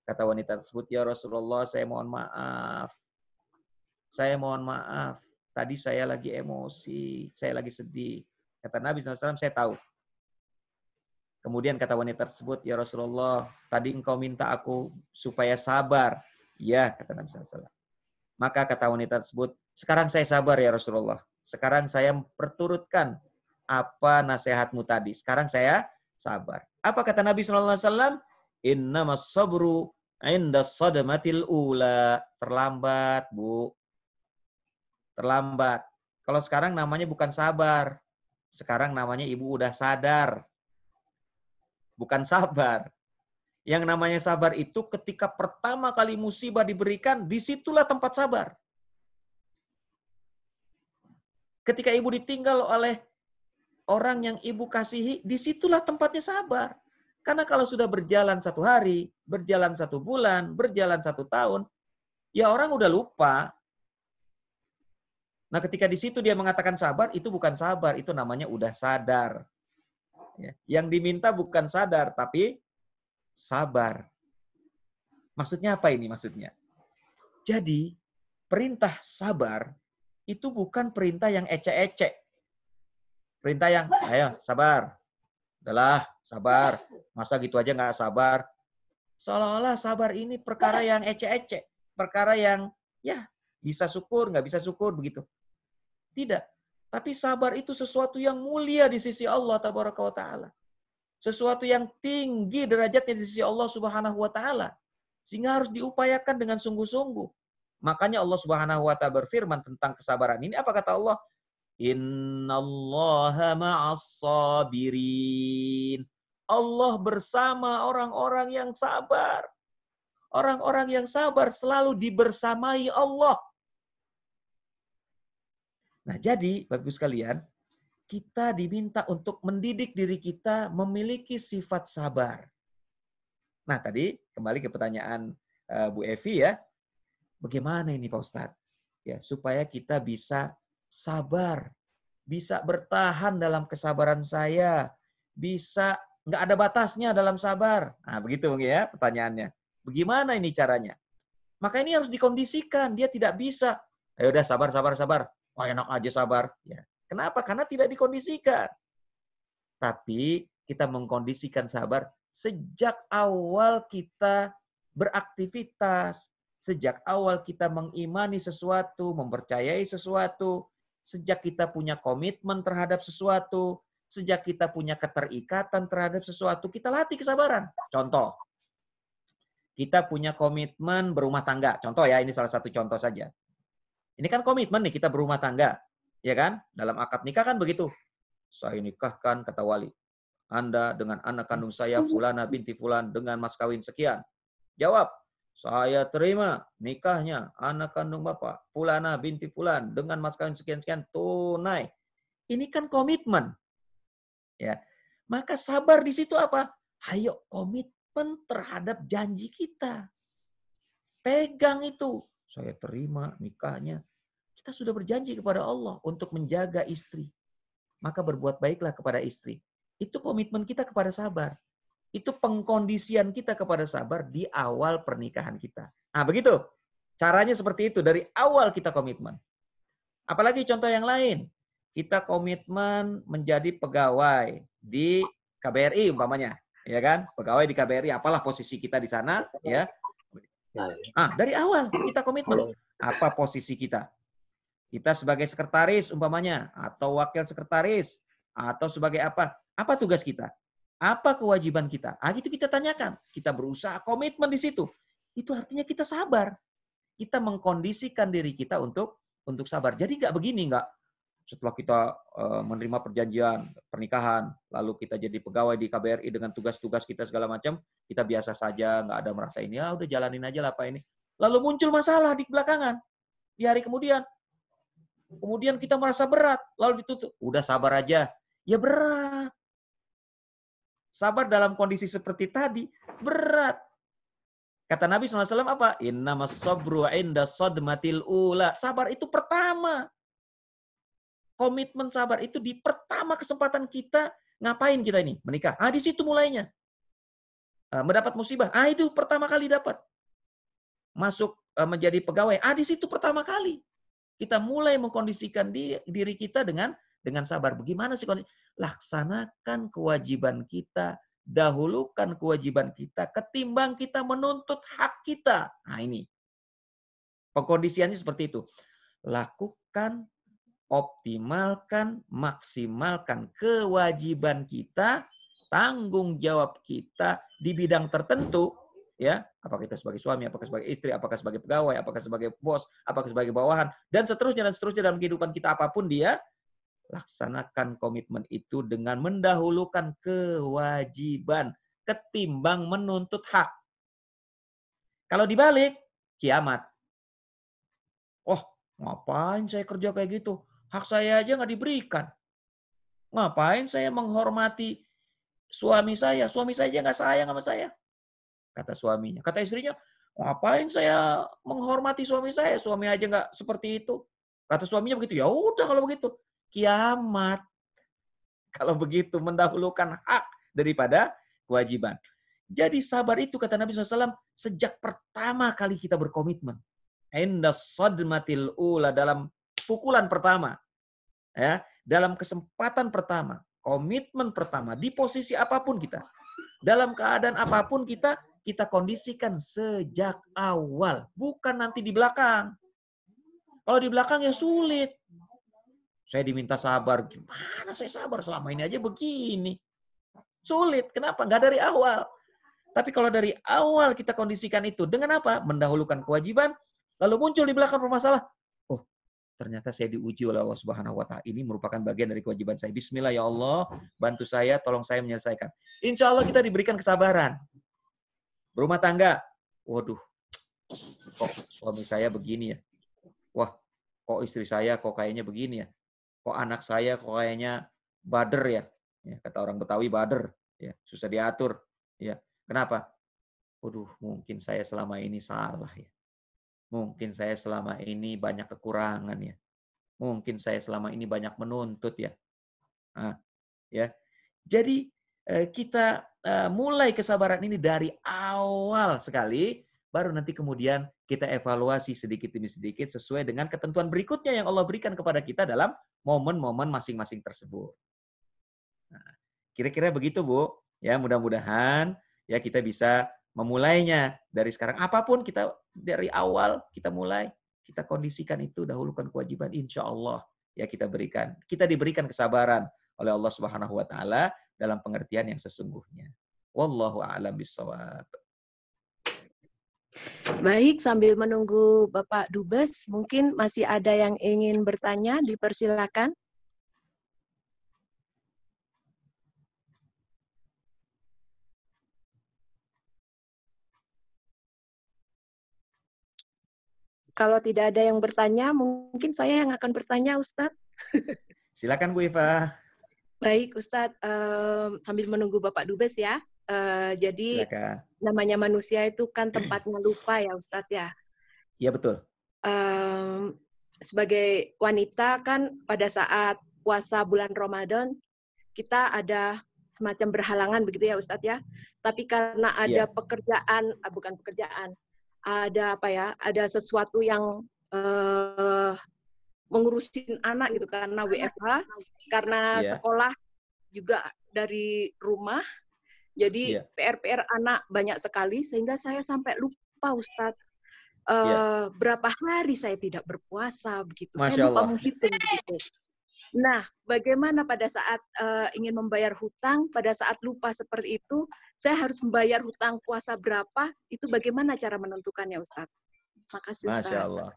Kata wanita tersebut, ya Rasulullah, saya mohon maaf. Saya mohon maaf. Tadi saya lagi emosi. Saya lagi sedih. Kata Nabi SAW, saya tahu. Kemudian kata wanita tersebut, ya Rasulullah, tadi engkau minta aku supaya sabar. Ya, kata Nabi SAW. Maka kata wanita tersebut, sekarang saya sabar ya Rasulullah. Sekarang saya perturutkan apa nasihatmu tadi. Sekarang saya sabar. Apa kata Nabi SAW? Innamas sabru inda sadamatil ula. Terlambat, Bu. Terlambat. Kalau sekarang namanya bukan sabar. Sekarang namanya ibu udah sadar. Bukan sabar. Yang namanya sabar itu ketika pertama kali musibah diberikan, disitulah tempat sabar. Ketika ibu ditinggal oleh orang yang ibu kasihi, disitulah tempatnya sabar. Karena kalau sudah berjalan 1 hari, berjalan 1 bulan, berjalan 1 tahun, ya orang udah lupa. Nah, ketika di situ dia mengatakan sabar, itu bukan sabar, itu namanya udah sadar. Ya. Yang diminta bukan sadar, tapi sabar. Maksudnya apa ini maksudnya? Jadi, perintah sabar itu bukan perintah yang ecek-ecek. Perintah yang, ayo sabar. Udahlah, sabar. Masa gitu aja nggak sabar? Seolah-olah sabar ini perkara yang ecek-ecek. Perkara yang, ya, bisa syukur, nggak bisa syukur, begitu. Tidak. Tapi sabar itu sesuatu yang mulia di sisi Allah Tabaraka wa Ta'ala. Sesuatu yang tinggi derajatnya di sisi Allah Subhanahu wa Ta'ala. Sehingga harus diupayakan dengan sungguh-sungguh. Makanya Allah Subhanahu wa Ta'ala berfirman tentang kesabaran ini. Apa kata Allah? Innallaha ma'as sabirin. Allah bersama orang-orang yang sabar. Orang-orang yang sabar selalu dibersamai Allah. Nah, jadi Bapak Ibu sekalian, kita diminta untuk mendidik diri kita memiliki sifat sabar. Nah, tadi kembali ke pertanyaan Bu Evi ya. Bagaimana ini Pak Ustadz? Ya, supaya kita bisa sabar, bisa bertahan dalam kesabaran saya, bisa nggak ada batasnya dalam sabar. Nah, begitu mungkin ya pertanyaannya. Bagaimana ini caranya? Maka ini harus dikondisikan. Dia tidak bisa, ayo udah sabar, sabar, sabar. Wah, enak aja sabar. Ya. Kenapa? Karena tidak dikondisikan. Tapi kita mengkondisikan sabar sejak awal kita beraktivitas, sejak awal kita mengimani sesuatu, mempercayai sesuatu, sejak kita punya komitmen terhadap sesuatu, sejak kita punya keterikatan terhadap sesuatu, kita latih kesabaran. Contoh, kita punya komitmen berumah tangga. Contoh ya, ini salah satu contoh saja. Ini kan komitmen nih, kita berumah tangga. Ya kan? Dalam akad nikah kan begitu. Saya nikahkan, kata wali, Anda dengan anak kandung saya, Fulana binti Fulan, dengan mas kawin sekian. Jawab, saya terima nikahnya anak kandung Bapak, Fulana binti Fulan, dengan mas kawin sekian-sekian, tunai. Ini kan komitmen. Ya. Maka sabar di situ apa? Ayo komitmen terhadap janji kita. Pegang itu. Saya terima nikahnya. Kita sudah berjanji kepada Allah untuk menjaga istri. Maka berbuat baiklah kepada istri. Itu komitmen kita kepada sabar. Itu pengkondisian kita kepada sabar di awal pernikahan kita. Nah, begitu. Caranya seperti itu. Dari awal kita komitmen. Apalagi contoh yang lain. Kita komitmen menjadi pegawai di KBRI umpamanya. Ya kan? Pegawai di KBRI. Apalah posisi kita di sana. Ya. Dari awal kita komitmen. Apa posisi kita? Kita sebagai sekretaris umpamanya, atau wakil sekretaris, atau sebagai apa? Apa tugas kita? Apa kewajiban kita? Gitu kita tanyakan. Kita berusaha komitmen di situ. Itu artinya kita sabar. Kita mengkondisikan diri kita untuk sabar. Jadi nggak begini, nggak setelah kita menerima perjanjian pernikahan, lalu kita jadi pegawai di KBRI dengan tugas-tugas kita segala macam, kita biasa saja, nggak ada merasa ini, ya udah jalanin aja lah apa ini. Lalu muncul masalah di belakangan, di hari kemudian kita merasa berat, lalu ditutup. Udah sabar aja. Ya berat. Sabar dalam kondisi seperti tadi, berat. Kata Nabi SAW apa? Innamas sabru inda sadmatil ula. Sabar itu pertama. Komitmen sabar itu di pertama kesempatan kita, ngapain kita ini? Menikah. Di situ mulainya. Mendapat musibah. Itu pertama kali dapat. Masuk menjadi pegawai. Di situ pertama kali. Kita mulai mengkondisikan diri kita dengan sabar. Bagaimana sih kondisi? Laksanakan kewajiban kita, dahulukan kewajiban kita, ketimbang kita menuntut hak kita. Nah ini. Pengkondisiannya seperti itu. Lakukan, optimalkan, maksimalkan kewajiban kita, tanggung jawab kita di bidang tertentu. Ya, apakah kita sebagai suami, apakah sebagai istri, apakah sebagai pegawai, apakah sebagai bos, apakah sebagai bawahan, dan seterusnya dalam kehidupan kita apapun dia, laksanakan komitmen itu dengan mendahulukan kewajiban ketimbang menuntut hak. Kalau dibalik, kiamat. Ngapain saya kerja kayak gitu? Hak saya aja nggak diberikan. Ngapain saya menghormati suami saya? Suami saya aja nggak sayang sama saya. Kata suaminya. Kata istrinya, ngapain saya menghormati suami saya? Suami aja nggak seperti itu. Kata suaminya begitu. Ya udah kalau begitu. Kiamat. Kalau begitu mendahulukan hak daripada kewajiban. Jadi sabar itu kata Nabi SAW sejak pertama kali kita berkomitmen. Inda sadmatil ula, dalam pukulan pertama. Ya, dalam kesempatan pertama. Komitmen pertama. Di posisi apapun kita. Dalam keadaan apapun kita kondisikan sejak awal. Bukan nanti di belakang. Kalau di belakang ya sulit. Saya diminta sabar. Gimana saya sabar? Selama ini aja begini. Sulit. Kenapa? Nggak dari awal. Tapi kalau dari awal kita kondisikan itu. Dengan apa? Mendahulukan kewajiban. Lalu muncul di belakang bermasalah. ternyata saya diuji oleh Allah Subhanahu wa Ta'ala. Ini merupakan bagian dari kewajiban saya. Bismillah ya Allah, bantu saya, tolong saya menyelesaikan. Insya Allah kita diberikan kesabaran. Berumah tangga, waduh, kok suami saya begini ya? Wah, kok istri saya kok kayaknya begini ya? Kok anak saya kok kayaknya bader ya? Ya, kata orang Betawi bader, ya, susah diatur. Ya, kenapa? Waduh, mungkin saya selama ini salah ya. Mungkin saya selama ini banyak kekurangan ya. Mungkin saya selama ini banyak menuntut ya. Nah, ya. Jadi kita mulai kesabaran ini dari awal sekali, baru nanti kemudian kita evaluasi sedikit demi sedikit sesuai dengan ketentuan berikutnya yang Allah berikan kepada kita dalam momen-momen masing-masing tersebut. Nah, kira-kira begitu, Bu. Ya, mudah-mudahan ya kita bisa memulainya dari sekarang. Apapun kita dari awal kita mulai, kita kondisikan itu, dahulukan kewajiban, insya Allah ya kita berikan. Kita diberikan kesabaran oleh Allah Subhanahu wa Ta'ala dalam pengertian yang sesungguhnya. Wallahu a'lam bishawab. Baik, sambil menunggu Bapak Dubes, mungkin masih ada yang ingin bertanya, dipersilakan. Kalau tidak ada yang bertanya, mungkin saya yang akan bertanya, Ustadz. Silakan Bu Iva. Baik, Ustadz, sambil menunggu Bapak Dubes ya. Jadi Silakan. namanya manusia itu kan tempatnya lupa ya, Ustadz ya. Iya betul. Sebagai wanita kan pada saat puasa bulan Ramadan kita ada semacam berhalangan begitu ya, Ustadz ya. Tapi karena ada pekerjaan, bukan pekerjaan, ada apa ya? Ada sesuatu yang mengurusin anak gitu karena WFH, karena sekolah juga dari rumah. Jadi PR-PR anak banyak sekali sehingga saya sampai lupa, Ustadz. Berapa hari saya tidak berpuasa begitu. Saya lupa menghitung begitu. Nah, bagaimana pada saat ingin membayar hutang, pada saat lupa seperti itu, saya harus membayar hutang puasa berapa? Itu bagaimana cara menentukannya, Ustadz? Makasih, Ustadz. Masya Allah.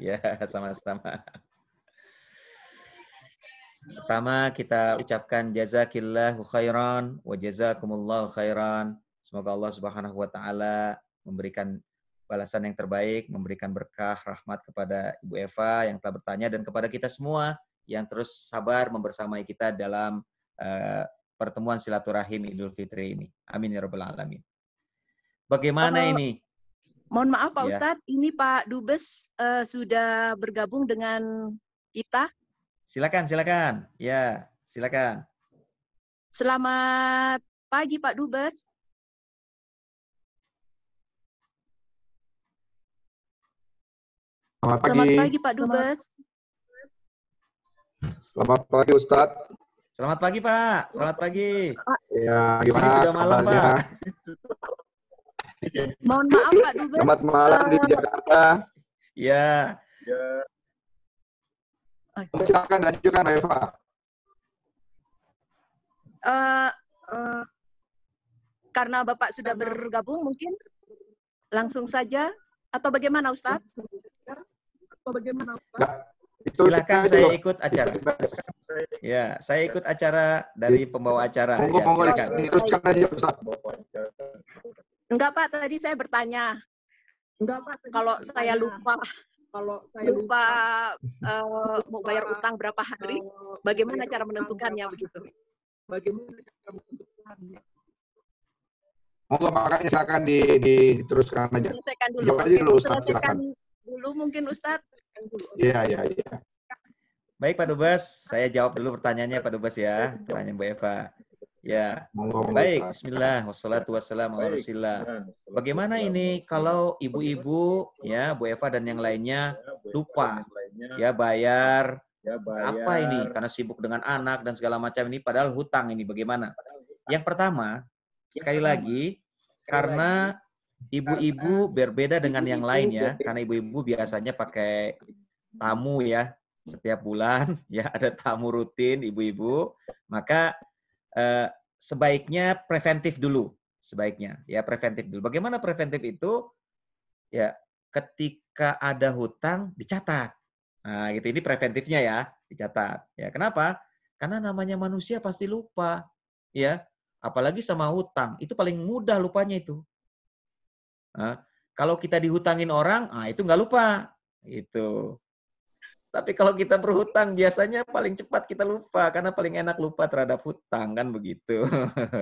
Ya, sama-sama. Pertama kita ucapkan jazakillahu khairan wa jazakumullahu khairan. Semoga Allah Subhanahu wa Ta'ala memberikan balasan yang terbaik, memberikan berkah rahmat kepada Ibu Eva yang telah bertanya dan kepada kita semua yang terus sabar membersamai kita dalam pertemuan silaturahim Idul Fitri ini. Amin ya rabbal alamin. Bagaimana ini? Mohon maaf Pak Ustadz, ini Pak Dubes sudah bergabung dengan kita. Silakan. Ya, silakan. Selamat pagi Pak Dubes. Selamat pagi Pak Dubes. Selamat pagi Ustadz. Selamat pagi Pak. Selamat pagi. Ya, gimana sudah malam Pak. Mohon maaf Pak Dubes. Selamat malam di Jakarta. Ya. Silakan lanjutkan Mbak Eva. Karena Bapak sudah bergabung, mungkin langsung saja atau bagaimana Ustadz? Silakan saya ikut acara. Ya, saya ikut acara dari pembawa acara. Monggo diteruskan aja Ustadz. Enggak Pak, tadi saya bertanya. Kalau saya lupa mau bayar utang berapa hari, bagaimana cara menentukannya begitu? Monggo makanya silakan diteruskan aja. Selesaikan dulu. Jawab aja dulu Ustadz, silakan. Dulu mungkin Ustadz. Iya. Baik Pak Dubes, saya jawab dulu pertanyaannya Pak Dubes ya, pertanyaan Bu Eva. Ya, baik. Bismillah, wassalatu wassalamu ala rasulillah. Bagaimana ini kalau ibu-ibu, ya Bu Eva dan yang lainnya lupa, ya bayar apa ini? Karena sibuk dengan anak dan segala macam ini, padahal hutang ini bagaimana? Yang pertama, sekali lagi, karena ibu-ibu berbeda dengan yang lainnya, karena ibu-ibu biasanya pakai tamu ya, setiap bulan ya ada tamu rutin ibu-ibu, maka sebaiknya preventif dulu, sebaiknya ya preventif dulu. Bagaimana preventif itu? Ya ketika ada hutang dicatat. Nah, gitu. Ini preventifnya ya, dicatat. Ya, kenapa? Karena namanya manusia pasti lupa. Ya, apalagi sama hutang. Itu paling mudah lupanya itu. Nah, kalau kita dihutangin orang, itu nggak lupa. Itu. Tapi kalau kita berhutang, biasanya paling cepat kita lupa. Karena paling enak lupa terhadap hutang, kan begitu.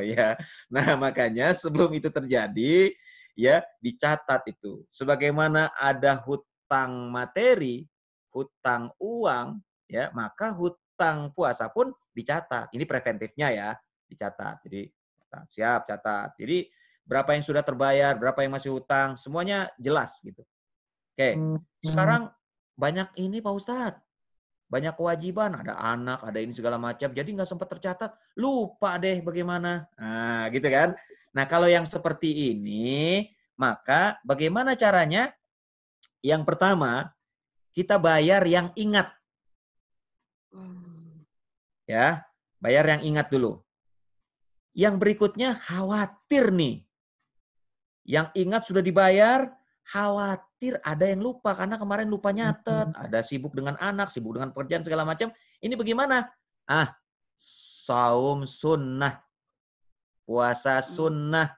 Ya. Nah, makanya sebelum itu terjadi, ya dicatat itu. Sebagaimana ada hutang materi, hutang uang, ya maka hutang puasa pun dicatat. Ini preventifnya ya, dicatat. Jadi siap catat. Jadi berapa yang sudah terbayar, berapa yang masih hutang, semuanya jelas gitu. Oke, sekarang banyak ini Pak Ustadz, banyak kewajiban, ada anak, ada ini segala macam, jadi nggak sempat tercatat, lupa deh bagaimana. Nah, gitu kan. Nah, kalau yang seperti ini, maka bagaimana caranya? Yang pertama, kita bayar yang ingat. Ya, bayar yang ingat dulu. Yang berikutnya khawatir nih. Yang ingat sudah dibayar, khawatir ada yang lupa karena kemarin lupa nyatet, ada sibuk dengan anak, sibuk dengan pekerjaan segala macam. Ini bagaimana? Saum sunnah. Puasa sunnah.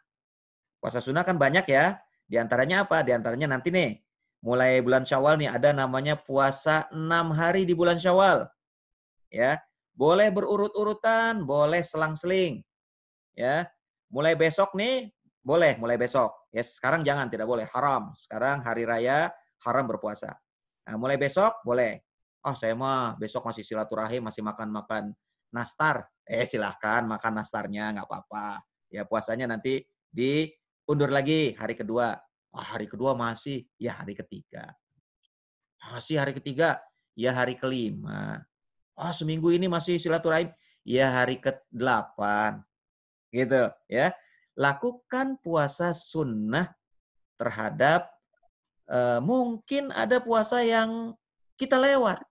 Puasa sunnah kan banyak ya. Di antaranya apa? Di antaranya nanti nih, mulai bulan Syawal nih ada namanya puasa 6 hari di bulan Syawal. Ya. Boleh berurut-urutan, boleh selang-seling. Ya. Mulai besok nih, boleh mulai besok. Ya, sekarang jangan, tidak boleh, haram. Sekarang hari raya haram berpuasa. Nah, mulai besok boleh. Saya mah besok masih silaturahim, masih makan-makan nastar. Silahkan makan nastarnya, nggak apa-apa. Ya, puasanya nanti diundur lagi hari kedua. Hari kedua masih, ya hari ketiga. Masih hari ketiga, ya hari kelima. Seminggu ini masih silaturahim, ya hari ke-8. Gitu, ya. Lakukan puasa sunnah terhadap mungkin ada puasa yang kita lewat,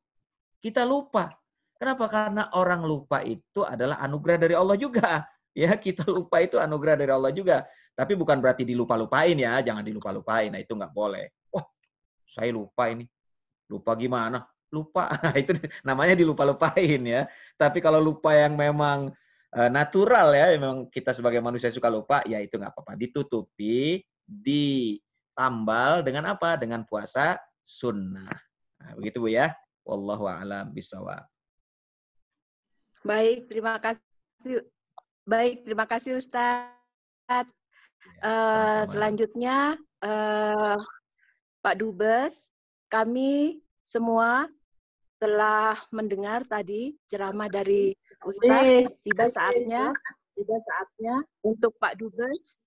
kita lupa. Kenapa? Karena orang lupa itu adalah anugerah dari Allah juga. Ya, kita lupa itu anugerah dari Allah juga. Tapi bukan berarti dilupa-lupain ya, jangan dilupa-lupain. Nah, itu nggak boleh. Wah, saya lupa ini. Lupa gimana? Lupa. Itu namanya dilupa-lupain ya. Tapi kalau lupa yang memang natural ya, memang kita sebagai manusia suka lupa, ya itu nggak apa-apa. Ditutupi, ditambal dengan apa? Dengan puasa sunnah. Nah, begitu Bu ya. Wallahu a'lam bishawab. Baik, terima kasih. Baik, terima kasih Ustadz. Selanjutnya Pak Dubes, kami semua telah mendengar tadi ceramah dari Ustadz. Tiba saatnya untuk Pak Dubes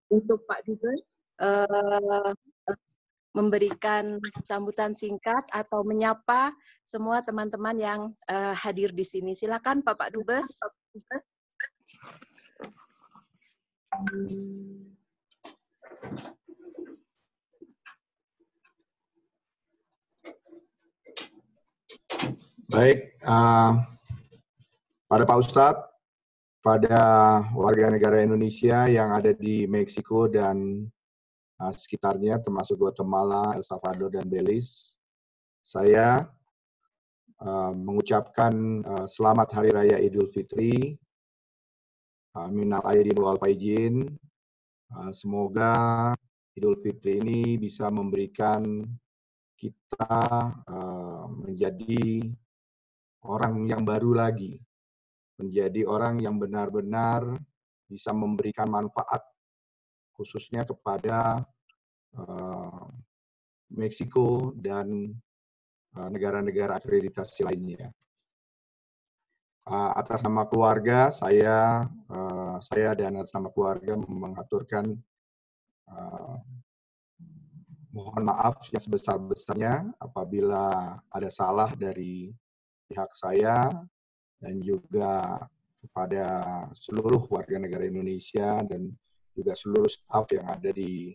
memberikan sambutan singkat atau menyapa semua teman-teman yang hadir di sini. Silakan Pak Dubes. Baik, pada Pak Ustadz, pada warga negara Indonesia yang ada di Meksiko dan sekitarnya, termasuk Guatemala, El Salvador, dan Belize, saya mengucapkan selamat Hari Raya Idul Fitri, minal aidin wal faizin. Semoga Idul Fitri ini bisa memberikan kita menjadi orang yang baru lagi, menjadi orang yang benar-benar bisa memberikan manfaat, khususnya kepada Meksiko dan negara-negara akreditasi lainnya. Atas nama keluarga, saya dan atas nama keluarga mengaturkan mohon maaf yang sebesar-besarnya apabila ada salah dari pihak saya dan juga kepada seluruh warga negara Indonesia dan juga seluruh staf yang ada di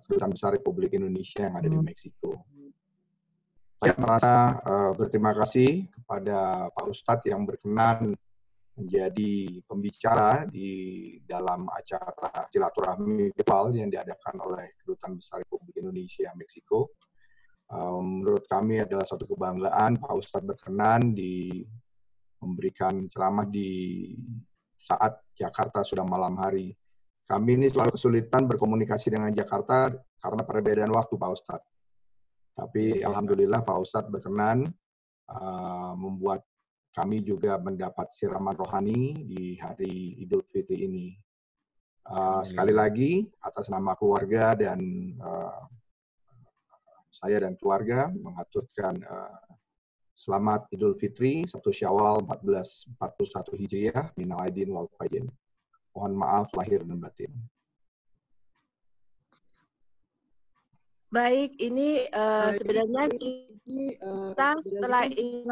Kedutaan Besar Republik Indonesia yang ada di Meksiko. Saya merasa berterima kasih kepada Pak Ustadz yang berkenan menjadi pembicara di dalam acara silaturahmi virtual yang diadakan oleh Kedutaan Besar Republik Indonesia Meksiko. Menurut kami adalah suatu kebanggaan Pak Ustadz berkenan memberikan ceramah di saat Jakarta sudah malam hari. Kami ini selalu kesulitan berkomunikasi dengan Jakarta karena perbedaan waktu Pak Ustadz. Tapi alhamdulillah Pak Ustadz berkenan membuat kami juga mendapat siraman rohani di hari Idul Fitri ini. Sekali lagi, atas nama keluarga dan saya dan keluarga mengaturkan selamat Idul Fitri 1 Syawal 1441 Hijriah, minal aidin wal faizin. Mohon maaf lahir dan batin. Baik, ini sebenarnya kita setelah ini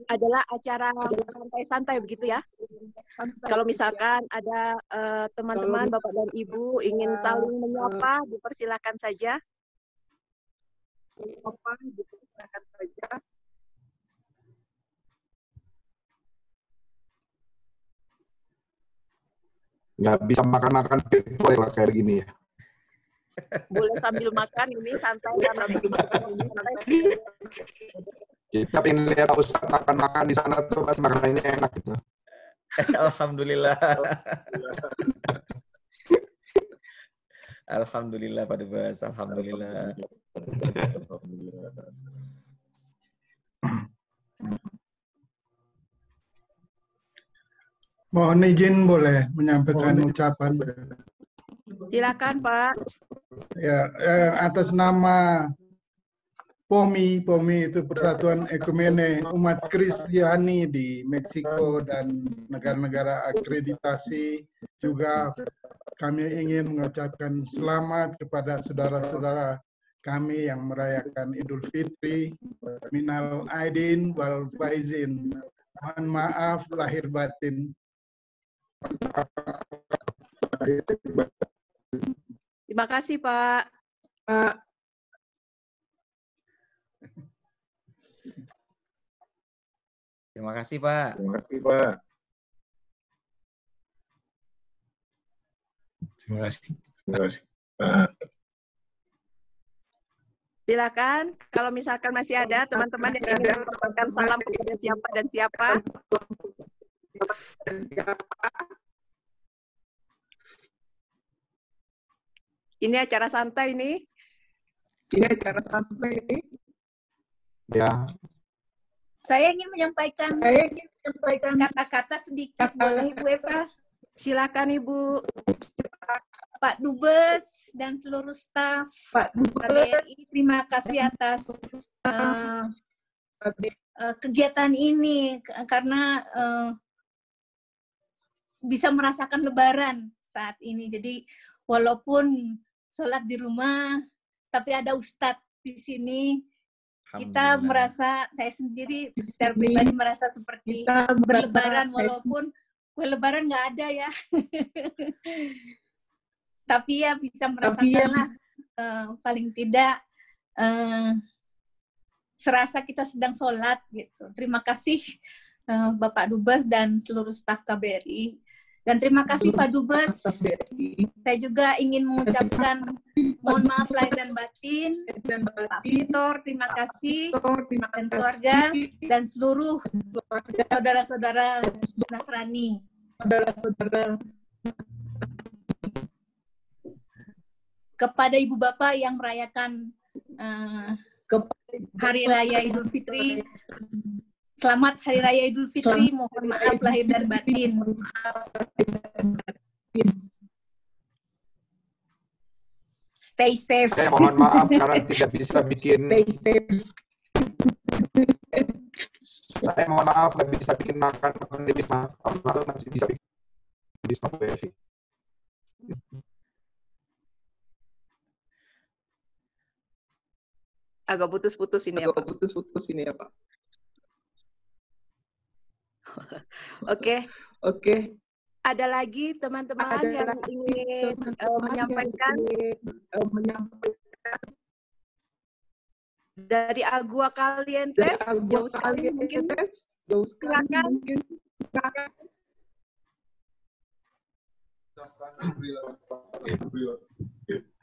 adalah acara santai-santai begitu ya. Kalau misalkan ada teman-teman, Bapak dan Ibu ingin saling menyapa, dipersilakan saja. Nggak bisa makan-makan virtual kayak gini ya. Boleh sambil makan, ini santai karena makan ini santai. Kita pengen lihat Ustadz makan-makan di sana tuh pas makanannya enak gitu. Alhamdulillah. Alhamdulillah Pak Dubes, alhamdulillah. Mohon izin boleh menyampaikan ucapan. Silakan Pak. Ya, atas nama POMI itu Persatuan Ekumene Umat Kristiani di Meksiko dan negara-negara akreditasi, juga kami ingin mengucapkan selamat kepada saudara-saudara kami yang merayakan Idul Fitri, minal aidin wal faizin. Mohon maaf lahir batin. Terima kasih Pak. Terima kasih Pak. Terima kasih Pak. Terima kasih. Terima kasih Pak. Silakan, kalau misalkan masih ada teman-teman yang ingin menyampaikan salam kepada siapa dan siapa. Ini acara santai ini. Ya. Saya ingin menyampaikan kata-kata sedikit, boleh Ibu Eva? Silakan Ibu. Pak Dubes dan seluruh staf KBRI, terima kasih atas kegiatan ini karena bisa merasakan Lebaran saat ini. Jadi walaupun sholat di rumah, tapi ada Ustadz di sini. Kita merasa, saya sendiri secara pribadi merasa seperti berlebaran walaupun kue Lebaran nggak ada ya. Tapi ya bisa merasakanlah paling tidak serasa kita sedang sholat gitu. Terima kasih Bapak Dubes dan seluruh staf KBRI. Dan terima kasih Pak Dubes. Saya juga ingin mengucapkan mohon maaf lahir dan batin. Pak Victor, terima kasih. Dan keluarga dan seluruh saudara-saudara Nasrani. Kepada Ibu Bapak yang merayakan Hari Raya Idul Fitri, selamat Hari Raya Idul Fitri, mohon maaf lahir dan batin. Stay safe. Saya mohon maaf karena tidak bisa bikin. Saya mohon maaf nggak bisa bikin makan di Wisma. Tahun lalu masih bisa bikin di Wisma PSI. Agak putus-putus ini ya Pak. Oke. Ada lagi teman-teman yang ingin menyampaikan dari Agua Calientes, jauh sekali mungkin. Silakan.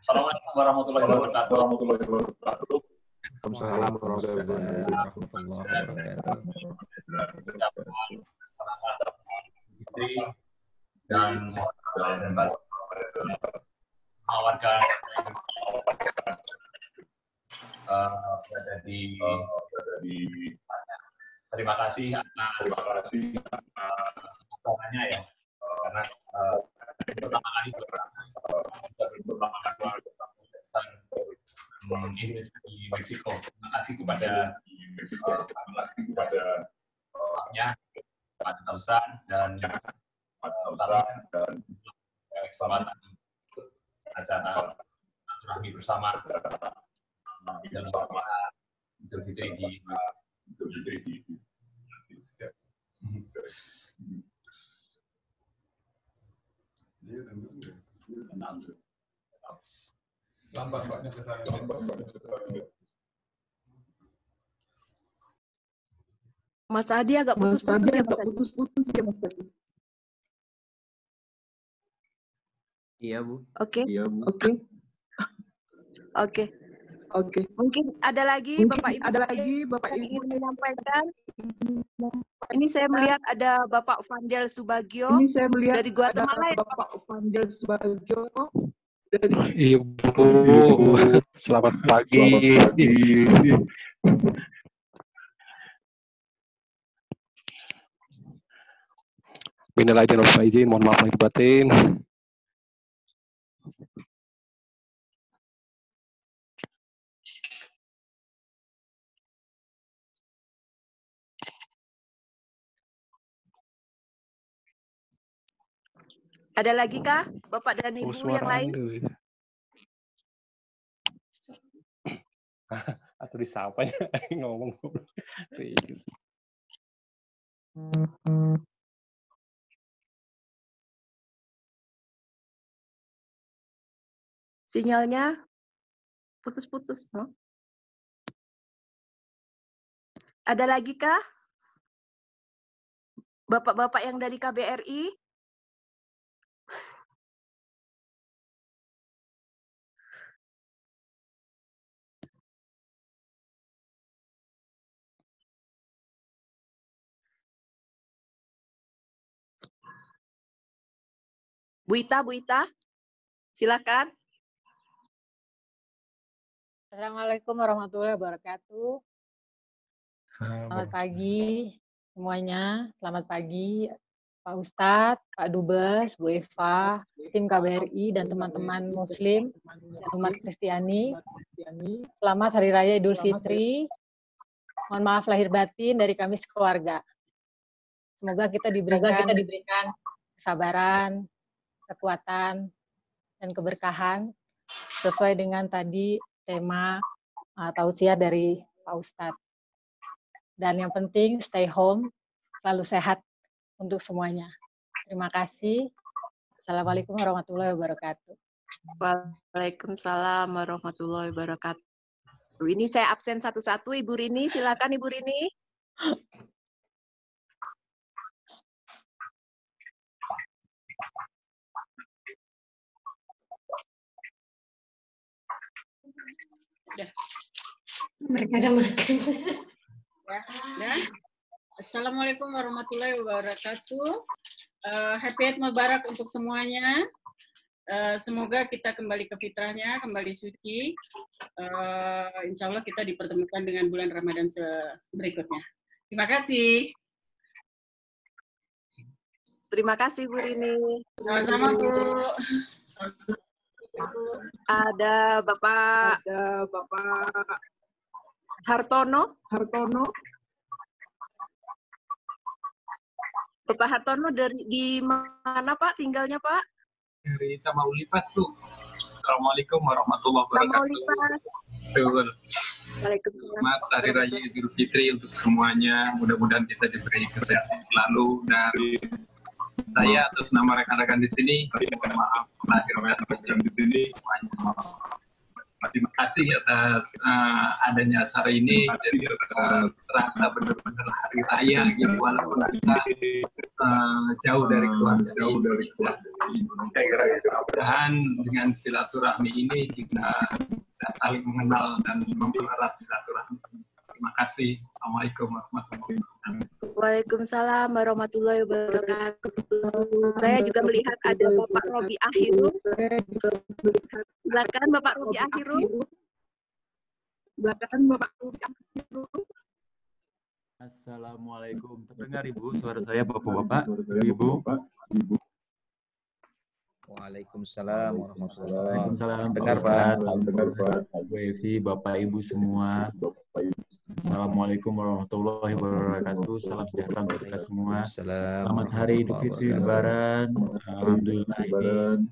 Assalamualaikum warahmatullahi wabarakatuh. Waalaikumsalam warahmatullahi wabarakatuh. Dan menawarkan berada di terima kasih atas dukungannya ya, karena pertama kali Indonesia di Meksiko. Terima kasih kepada stafnya, kepada Tausan dan kesempatan acara silaturahmi bersama dalam Idul Fitri di Mas Adi agak putus-putus ya, Mas Adi. Iya, Bu. Oke. Iya, Bu. Oke. Mungkin ada lagi Bapak Ibu ingin menyampaikan. Ini saya melihat ada Bapak Fandel Subagio dari Guatemala. Ibu, selamat pagi. Minal aidin wal faizin, mohon maaf lahir batin. Ada lagi kah Bapak dan Ibu yang lain? Atau disapa ya ngomong. Sinyalnya putus-putus, no? Ada lagi kah Bapak-bapak yang dari KBRI? Bu Ita, silakan. Assalamualaikum warahmatullahi wabarakatuh. Selamat pagi semuanya. Selamat pagi Pak Ustadz, Pak Dubes, Bu Eva, tim KBRI dan teman-teman Muslim dan umat Kristiani. Selamat Hari Raya Idul Fitri. Mohon maaf lahir batin dari kami sekeluarga. Semoga kita diberikan kesabaran, kekuatan, dan keberkahan sesuai dengan tadi tema tausiah dari Pak Ustadz. Dan yang penting stay home, selalu sehat untuk semuanya. Terima kasih. Assalamualaikum warahmatullahi wabarakatuh. Waalaikumsalam warahmatullahi wabarakatuh. Ini saya absen satu-satu, Ibu Rini. Silakan Ibu Rini. Mereka ada makan. Ya. Assalamualaikum warahmatullahi wabarakatuh. Happy Eid Mubarak untuk semuanya. Semoga kita kembali ke fitrahnya, kembali suci. Insya Allah kita dipertemukan dengan bulan Ramadan berikutnya. Terima kasih. Terima kasih Bu Rini. Sama-sama Bu. Ada Bapak Hartono. Bapak Hartono di mana Pak tinggalnya Pak? Dari Tamaulipas tuh. Assalamualaikum warahmatullahi wabarakatuh. Betul. Selamat Hari Raya Idul Fitri untuk semuanya. Mudah-mudahan kita diberi kesehatan selalu. Dari saya atas nama rekan-rekan di sini, mohon maaf lahir batin di sini. Terima kasih atas adanya acara ini. Jadi terasa benar-benar hari raya gitu, walaupun kita jauh dari keluarga, jauh dari Indonesia. Mudah-mudahan dengan silaturahmi ini kita saling mengenal dan mempererat silaturahmi. Terima kasih. Assalamualaikum warahmatullahi wabarakatuh. Waalaikumsalam warahmatullahi wabarakatuh. Saya juga melihat ada Bapak Robi Akhiru. Silakan Bapak Robi Akhiru. Silakan Bapak Robi Akhiru. Assalamualaikum. Terdengar Ibu suara saya Bapak-bapak, Ibu? Waalaikumsalam warahmatullahi wabarakatuh. Waalaikumsalam. Dengar Pak. Dengar Pak. Bu Evi, Bapak Ibu semua. Assalamualaikum warahmatullahi wabarakatuh. Salam sejahtera untuk kita semua. Selamat Hari Idul Fitri Lebaran. Alhamdulillah ini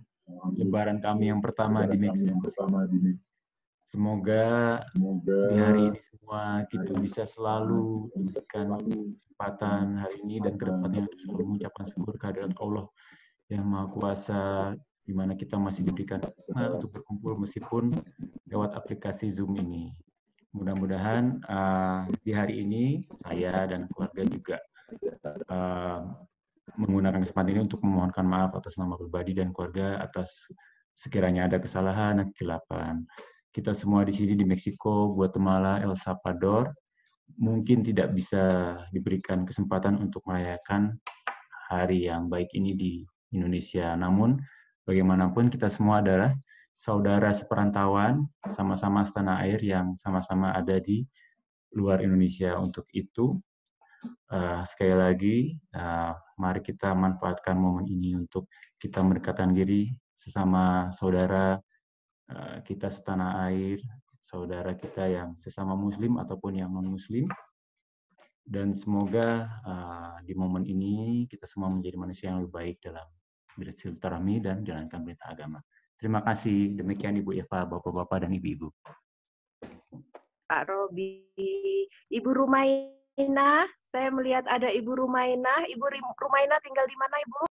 Lebaran kami yang pertama di Meksiko. Semoga di hari ini semua kita bisa selalu diberikan kesempatan hari ini dan kedepannya untuk selalu mengucapkan syukur kehadirat Allah yang Maha Kuasa, di mana kita masih diberikan untuk berkumpul meskipun lewat aplikasi Zoom ini. Mudah-mudahan di hari ini saya dan keluarga juga menggunakan kesempatan ini untuk memohonkan maaf atas nama pribadi dan keluarga atas sekiranya ada kesalahan dan kekeliruan. Kita semua di sini di Meksiko, Guatemala, El Salvador mungkin tidak bisa diberikan kesempatan untuk merayakan hari yang baik ini di Indonesia. Namun bagaimanapun kita semua adalah saudara seperantauan, sama-sama setanah air yang sama-sama ada di luar Indonesia. Untuk itu, sekali lagi, mari kita manfaatkan momen ini untuk kita mendekatkan diri sesama saudara kita setanah air, saudara kita yang sesama Muslim ataupun yang non-Muslim. Dan semoga di momen ini kita semua menjadi manusia yang lebih baik dalam bersilaturahmi dan jalankan perintah agama. Terima kasih. Demikian Ibu Eva, Bapak-bapak, dan Ibu-ibu. Pak Robi. Ibu Rumaina, saya melihat ada Ibu Rumaina. Ibu Rumaina tinggal di mana, Ibu?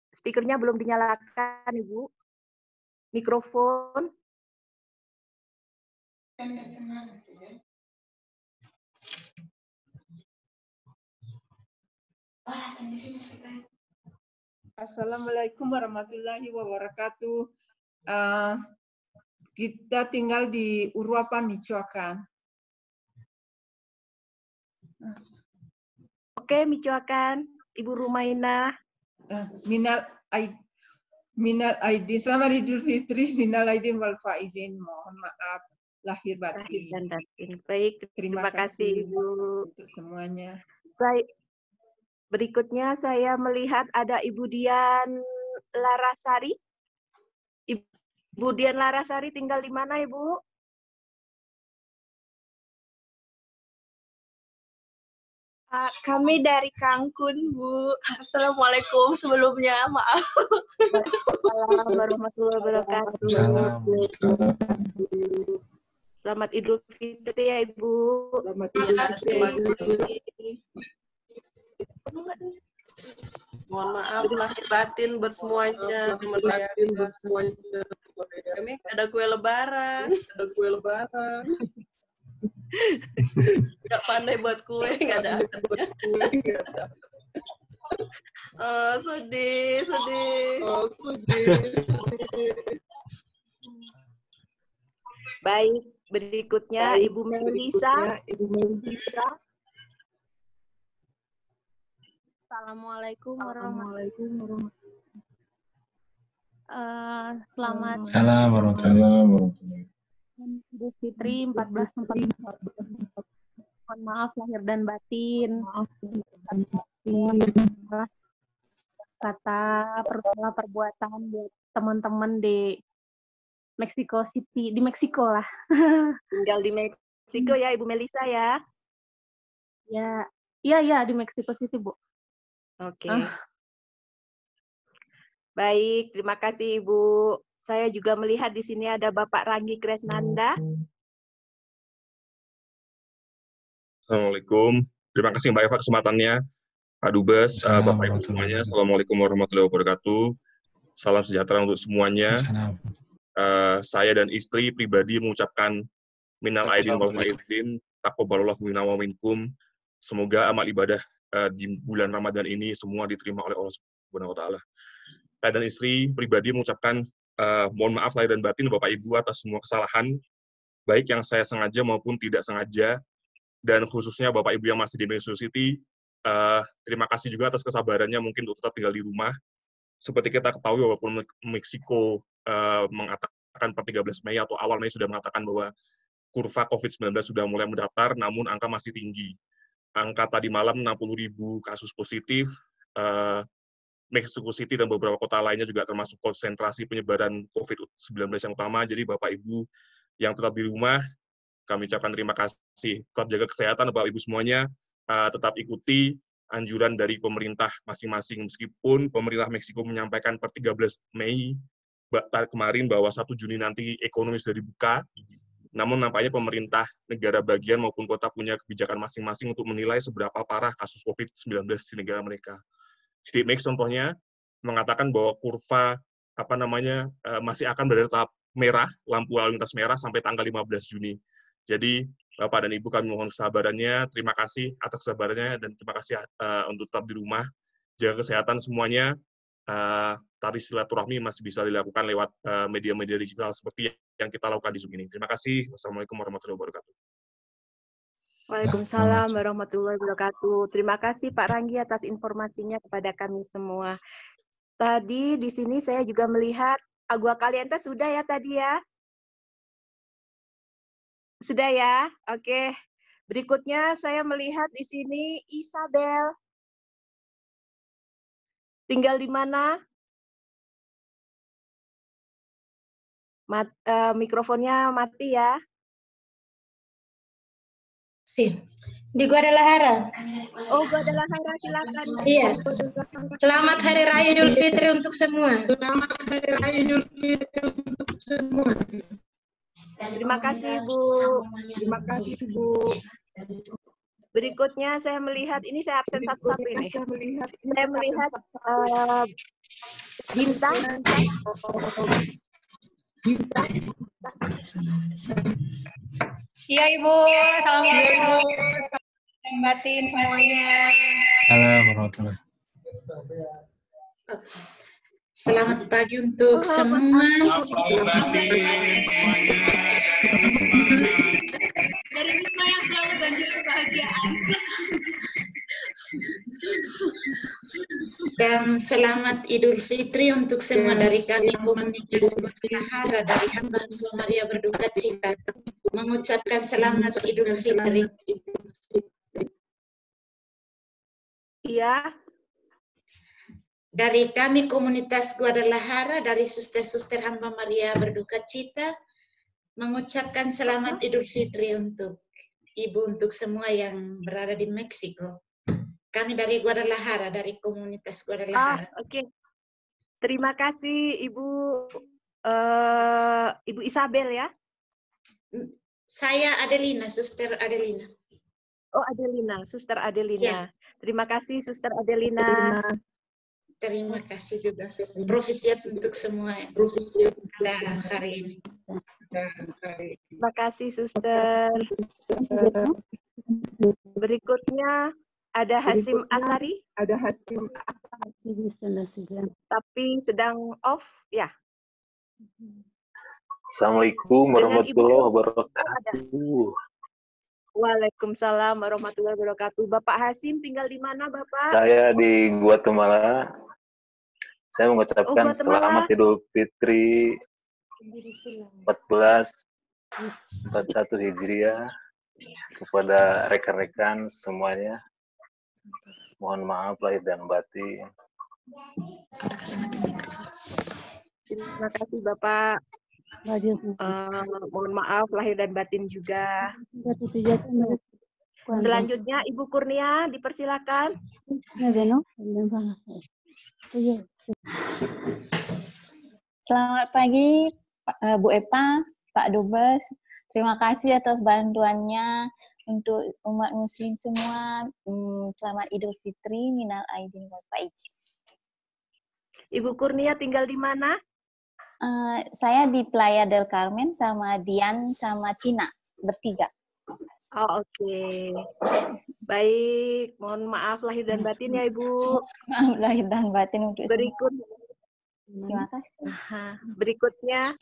Speakernya belum dinyalakan, Ibu. Mikrofon. Assalamualaikum warahmatullahi wabarakatuh. Kita tinggal di Uruapan, Michoacan. Oke, Michoacan. Ibu Rumaina. Minal aidin. Selamat Idul Fitri. Minal aidin wal faizin. Mohon maaf lahir batin. Baik, terima kasih Ibu untuk semuanya. Berikutnya saya melihat ada Ibu Dian Larasari. Ibu Dian Larasari tinggal di mana, Ibu? Kami dari Cancun, Bu. Assalamualaikum sebelumnya, maaf. Waalaikumsalam warahmatullahi wabarakatuh. Selamat Idul Fitri ya, Ibu. Selamat Idul Fitri. Mohon maaf lahir batin bersemuanya. Kami ada kue lebaran. Nggak pandai buat kue, nggak ada akadnya. Sedih. Baik, berikutnya Ibu Melisa. Assalamualaikum warahmatullahi wabarakatuh. Selamat Idul Fitri 1444. Mohon maaf lahir dan batin. Kata perbuatan buat teman-teman di Mexico City, di Meksiko lah. Tinggal di Meksiko ya, Ibu Melisa ya? Iya, di Mexico City, Bu. Oke. Baik, terima kasih Ibu. Saya juga melihat di sini ada Bapak Ranggi Kresnanda. Assalamualaikum. Terima kasih Mbak Eva kesempatannya. Pak Dubes, Bapak Ibu semuanya, Assalamualaikum warahmatullahi wabarakatuh. Salam sejahtera untuk semuanya. Saya dan istri pribadi mengucapkan minal aidin wal faizin, taqabbalallahu minna wa minkum. Semoga amal ibadah di bulan Ramadan ini semua diterima oleh Allah Subhanahu wa taala. Saya dan istri pribadi mengucapkan mohon maaf lahir dan batin Bapak Ibu atas semua kesalahan, baik yang saya sengaja maupun tidak sengaja, dan khususnya Bapak Ibu yang masih di Mexico City, terima kasih juga atas kesabarannya mungkin untuk tetap tinggal di rumah. Seperti kita ketahui, walaupun Meksiko mengatakan per 13 Mei atau awal Mei sudah mengatakan bahwa kurva COVID-19 sudah mulai mendaftar, namun angka masih tinggi. Angka tadi malam 60.000 kasus positif, Mexico City dan beberapa kota lainnya juga termasuk konsentrasi penyebaran COVID-19 yang utama. Jadi Bapak Ibu yang tetap di rumah, kami ucapkan terima kasih. Tetap jaga kesehatan Bapak Ibu semuanya, tetap ikuti anjuran dari pemerintah masing-masing. Meskipun pemerintah Meksiko menyampaikan per 13 Mei kemarin bahwa 1 Juni nanti ekonomi sudah dibuka, namun nampaknya pemerintah negara bagian maupun kota punya kebijakan masing-masing untuk menilai seberapa parah kasus COVID-19 di negara mereka. CDMX contohnya mengatakan bahwa kurva masih akan berada tahap merah, lampu lalu lintas merah sampai tanggal 15 Juni. Jadi Bapak dan Ibu kami mohon kesabarannya, terima kasih atas kesabarannya, dan terima kasih untuk tetap di rumah, jaga kesehatan semuanya. Tari silaturahmi masih bisa dilakukan lewat media-media digital seperti yang kita lakukan di Zoom ini. Terima kasih. Wassalamualaikum warahmatullahi wabarakatuh. Waalaikumsalam warahmatullahi wabarakatuh. Terima kasih Pak Ranggi atas informasinya kepada kami semua. Tadi di sini saya juga melihat Agua Caliente sudah ya tadi ya? Sudah ya? Oke. Berikutnya saya melihat di sini Isabel. Tinggal di mana? Mikrofonnya mati ya. Di Guadalajara. Oh, Guadalajara, silakan. Iya. Selamat Hari Raya Idul Fitri untuk semua. Selamat Hari Raya Idul Fitri untuk semua. Terima kasih, Bu. Terima kasih, Bu. Berikutnya saya melihat, ini saya absen satu-satu ini. Saya melihat Bintang. Iya Ibu, assalamualaikum. Batin semuanya. Halo warahmatullahi. Selamat pagi untuk semua. Dari Wisma yang selalu banjir kebahagiaan. Dan selamat Idul Fitri untuk semua dari kami komunitas Guadalajara dari hamba Tuhan Maria Berduka Cita. Mengucapkan selamat Idul Fitri. Iya. Dari kami komunitas Guadalajara, dari suster-suster hamba Maria Berduka Cita, mengucapkan selamat Idul Fitri untuk Ibu, untuk semua yang berada di Meksiko. Kami dari Guadalajara, dari komunitas Guadalajara. Oke. Terima kasih Ibu Ibu Isabel ya. Saya Adelina, Suster Adelina. Oh, Adelina, Suster Adelina. Ya. Terima kasih Suster Adelina. Terima kasih juga. Profisiat untuk semua yang ada hari ini. Terima kasih Suster. Berikutnya ada Hasim Asari. Ada Hasim Asari. Tapi sedang off, ya. Assalamualaikum warahmatullahi wabarakatuh. Waalaikumsalam warahmatullahi wabarakatuh. Bapak Hasim tinggal di mana, Bapak? Saya di Guatemala. Saya mengucapkan selamat Idul Fitri 1441 Hijriah kepada rekan-rekan semuanya. Mohon maaf lahir dan batin. Terima kasih Bapak. Mohon maaf lahir dan batin juga. Selanjutnya Ibu Kurnia dipersilakan. Selamat pagi Bu Epa, Pak Dubes. Terima kasih atas bantuannya. untuk umat muslim semua. Selamat Idul Fitri, minal aidin wal faizin. Ibu Kurnia tinggal di mana? Saya di Playa del Carmen sama Dian sama Tina, bertiga. Oh, oke. Baik, mohon maaf lahir dan batin ya Ibu. Maaf lahir dan batin untuk Berikut. semua. Terima kasih. Berikutnya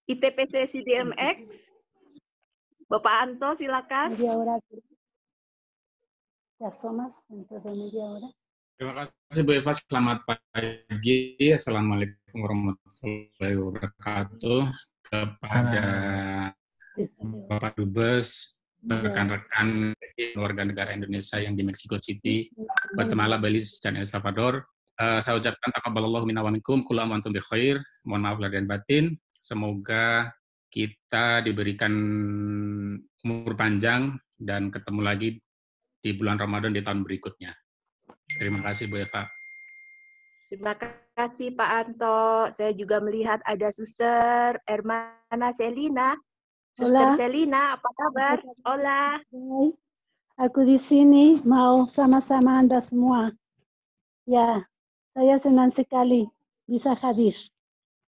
ITPC CDMX. Bapak Anto, silakan. Media hora. Ya, Somas, untuk media hora. Terima kasih Bu Eva, selamat pagi. Assalamualaikum warahmatullahi wabarakatuh. Kepada Bapak Dubes, rekan-rekan warga negara Indonesia yang di Mexico City, Guatemala, Belize, dan El Salvador. Saya ucapkan taqabbalallahu minna wa minkum, kullu aam wa antum bi khair. Mohon maaf lahir dan batin. Semoga kita diberikan umur panjang dan ketemu lagi di bulan Ramadan di tahun berikutnya. Terima kasih Bu Eva. Terima kasih Pak Anto. Saya juga melihat ada Suster Hermana Selina. Suster Selina, apa kabar? Hola. Aku di sini mau sama-sama Anda semua. Ya, saya senang sekali bisa hadir.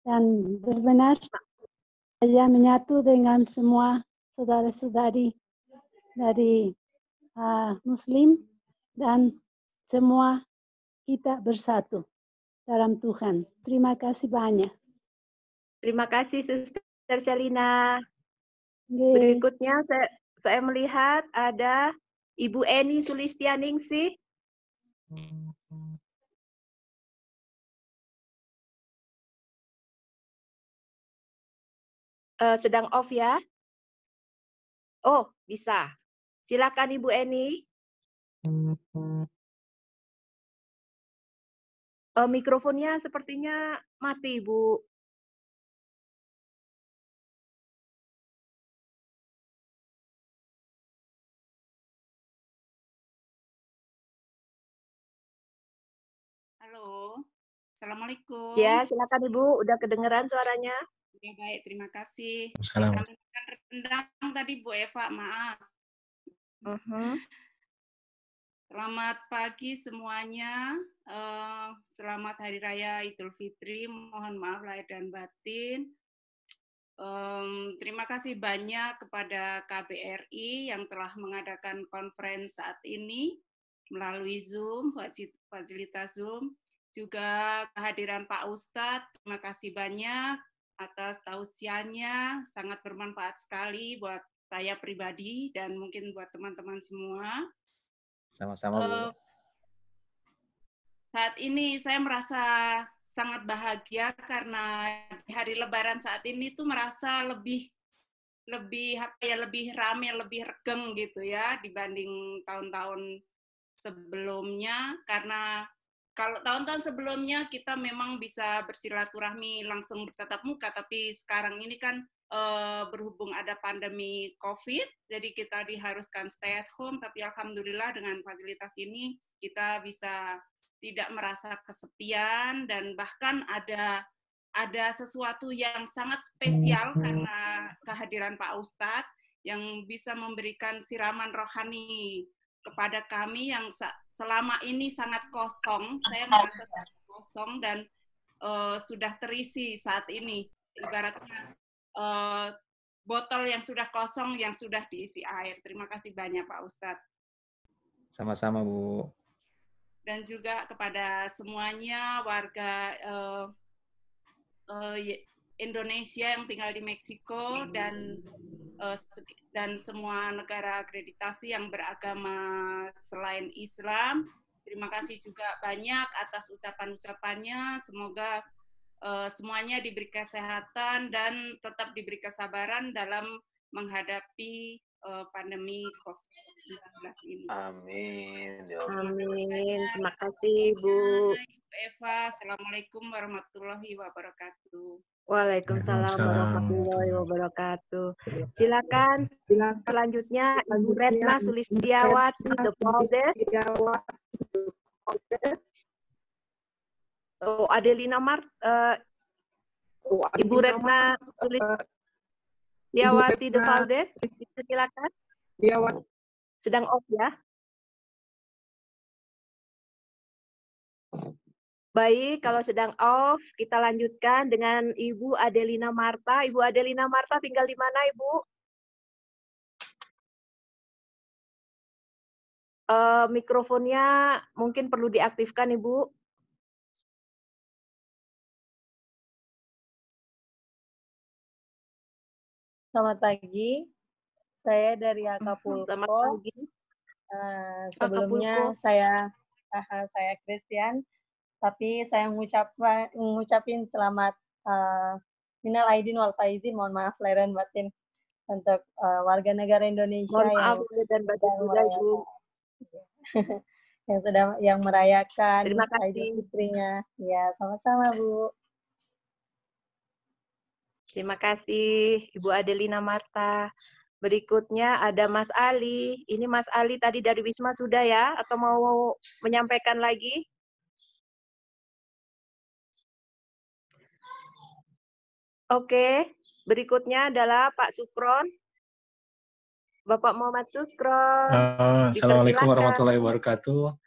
Dan benar, saya menyatu dengan semua saudara-saudari dari Muslim dan semua kita bersatu dalam Tuhan. Terima kasih banyak. Terima kasih Suster Selina. Berikutnya saya melihat ada Ibu Eni Sulistianingsih. Sedang off ya? Oh, bisa. Silakan Ibu Eni. Mikrofonnya sepertinya mati, Bu. Halo, Assalamualaikum. Ya, silakan Ibu. Udah kedengeran suaranya? Ya, baik, terima kasih. Salam. Disampaikan rendang tadi Bu Eva, maaf. Selamat pagi semuanya. Selamat Hari Raya Idul Fitri. Mohon maaf lahir dan batin. Terima kasih banyak kepada KBRI yang telah mengadakan konferensi saat ini melalui Zoom, fasilitas Zoom. Juga kehadiran Pak Ustadz, terima kasih banyak atas tausiahnya, sangat bermanfaat sekali buat saya pribadi dan mungkin buat teman-teman semua. Sama-sama, Bu. Saat ini saya merasa sangat bahagia karena di hari Lebaran saat ini tuh merasa lebih ramai, lebih regeng gitu ya dibanding tahun-tahun sebelumnya, karena kalau tahun-tahun sebelumnya kita memang bisa bersilaturahmi langsung bertatap muka, tapi sekarang ini kan berhubung ada pandemi COVID, jadi kita diharuskan stay at home, tapi alhamdulillah dengan fasilitas ini kita bisa tidak merasa kesepian dan bahkan ada sesuatu yang sangat spesial karena kehadiran Pak Ustadz yang bisa memberikan siraman rohani kepada kami yang selama ini sangat kosong. Saya merasa sangat kosong dan sudah terisi saat ini. Ibaratnya botol yang sudah kosong yang sudah diisi air. Terima kasih banyak Pak Ustadz. Sama-sama, Bu. Dan juga kepada semuanya warga Indonesia yang tinggal di Meksiko dan semua negara akreditasi yang beragama selain Islam. Terima kasih juga banyak atas ucapan-ucapannya. Semoga semuanya diberi kesehatan dan tetap diberi kesabaran dalam menghadapi pandemi COVID-19 ini. Amin. Amin. Terima kasih, Bu. Eva, Assalamualaikum warahmatullahi wabarakatuh. Waalaikumsalam warahmatullahi wabarakatuh. Silakan selanjutnya Ibu Retna Sulistiawati The Valdes. Adelina Mart, Ibu Retna Sulistiawati The Valdes, silakan. Iya, sedang off ya. Baik, kalau sedang off, kita lanjutkan dengan Ibu Adelina Marta. Ibu Adelina Marta tinggal di mana, Ibu? Mikrofonnya mungkin perlu diaktifkan, Ibu. Selamat pagi, saya dari Acapulco. Selamat pagi. Sebelumnya saya Christian, tapi saya ngucapin selamat minal aidin wal faizin, mohon maaf lahir dan batin untuk warga negara Indonesia mohon maaf dan batin juga, Ibu. yang merayakan Terima kasih. Idul Fitrinya. Ya, sama-sama, Bu. Terima kasih, Ibu Adelina Marta. Berikutnya ada Mas Ali. Ini Mas Ali tadi dari Wisma sudah ya? Atau mau menyampaikan lagi? Oke, berikutnya adalah Pak Sukron. Bapak Muhammad Sukron. Assalamualaikum warahmatullahi wabarakatuh.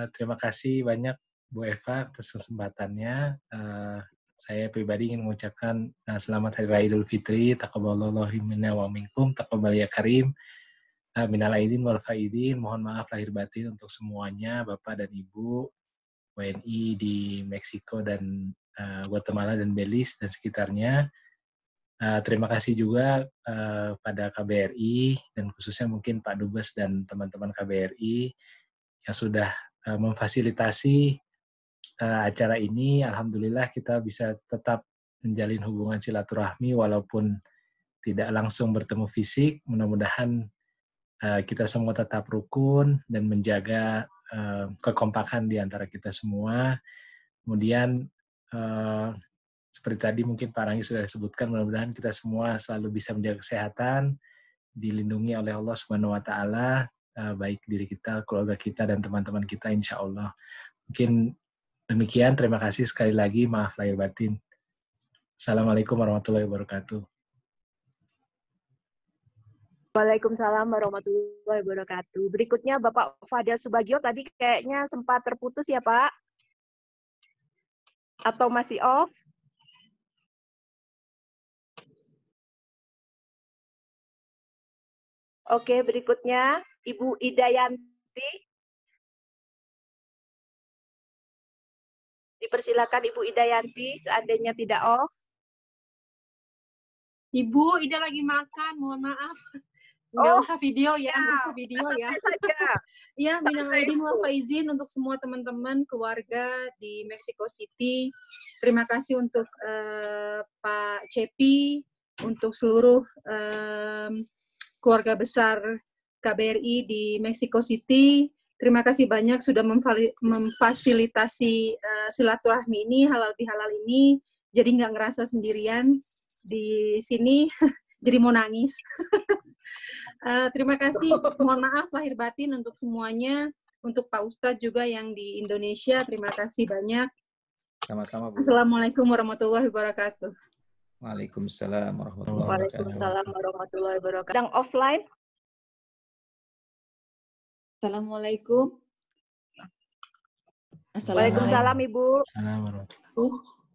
Terima kasih banyak Bu Eva atas kesempatannya. Saya pribadi ingin mengucapkan selamat Hari Raya Idul Fitri, taqabbalallahu minna wa minkum, taqabbal ya karim, minal aidin wal faidin, mohon maaf lahir batin untuk semuanya, Bapak dan Ibu, WNI di Meksiko dan Guatemala dan Belize dan sekitarnya. Terima kasih juga pada KBRI dan khususnya mungkin Pak Dubes dan teman-teman KBRI yang sudah memfasilitasi acara ini. Alhamdulillah kita bisa tetap menjalin hubungan silaturahmi walaupun tidak langsung bertemu fisik. Mudah-mudahan kita semua tetap rukun dan menjaga kekompakan di antara kita semua. Kemudian seperti tadi mungkin Pak Rangi sudah disebutkan, mudah-mudahan kita semua selalu bisa menjaga kesehatan, dilindungi oleh Allah Subhanahu wa Ta'ala, baik diri kita, keluarga kita, dan teman-teman kita insya Allah. Mungkin demikian, terima kasih sekali lagi, maaf lahir batin. Assalamualaikum warahmatullahi wabarakatuh. Waalaikumsalam warahmatullahi wabarakatuh. Berikutnya Bapak Fadil Subagio, tadi kayaknya sempat terputus ya Pak? Atau masih off? Oke, berikutnya Ibu Idayanti. Dipersilakan Ibu Idayanti, seandainya tidak off. Ibu, Ida lagi makan, mohon maaf. Nggak usah video ya, nggak usah video ya. Ya, minal aidin wal faizin untuk semua teman-teman keluarga di Mexico City. Terima kasih untuk Pak Cepi, untuk seluruh keluarga besar KBRI di Mexico City. Terima kasih banyak sudah memfasilitasi silaturahmi ini, halal bihalal ini. Jadi nggak ngerasa sendirian di sini, jadi mau nangis. Terima kasih, mohon maaf lahir batin untuk semuanya, untuk Pak Ustadz juga yang di Indonesia, terima kasih banyak. Sama-sama, Bu. Assalamualaikum warahmatullahi wabarakatuh. Waalaikumsalam warahmatullahi wabarakatuh. Waalaikumsalam warahmatullahi wabarakatuh. Sedang offline. Assalamualaikum. Waalaikumsalam Ibu.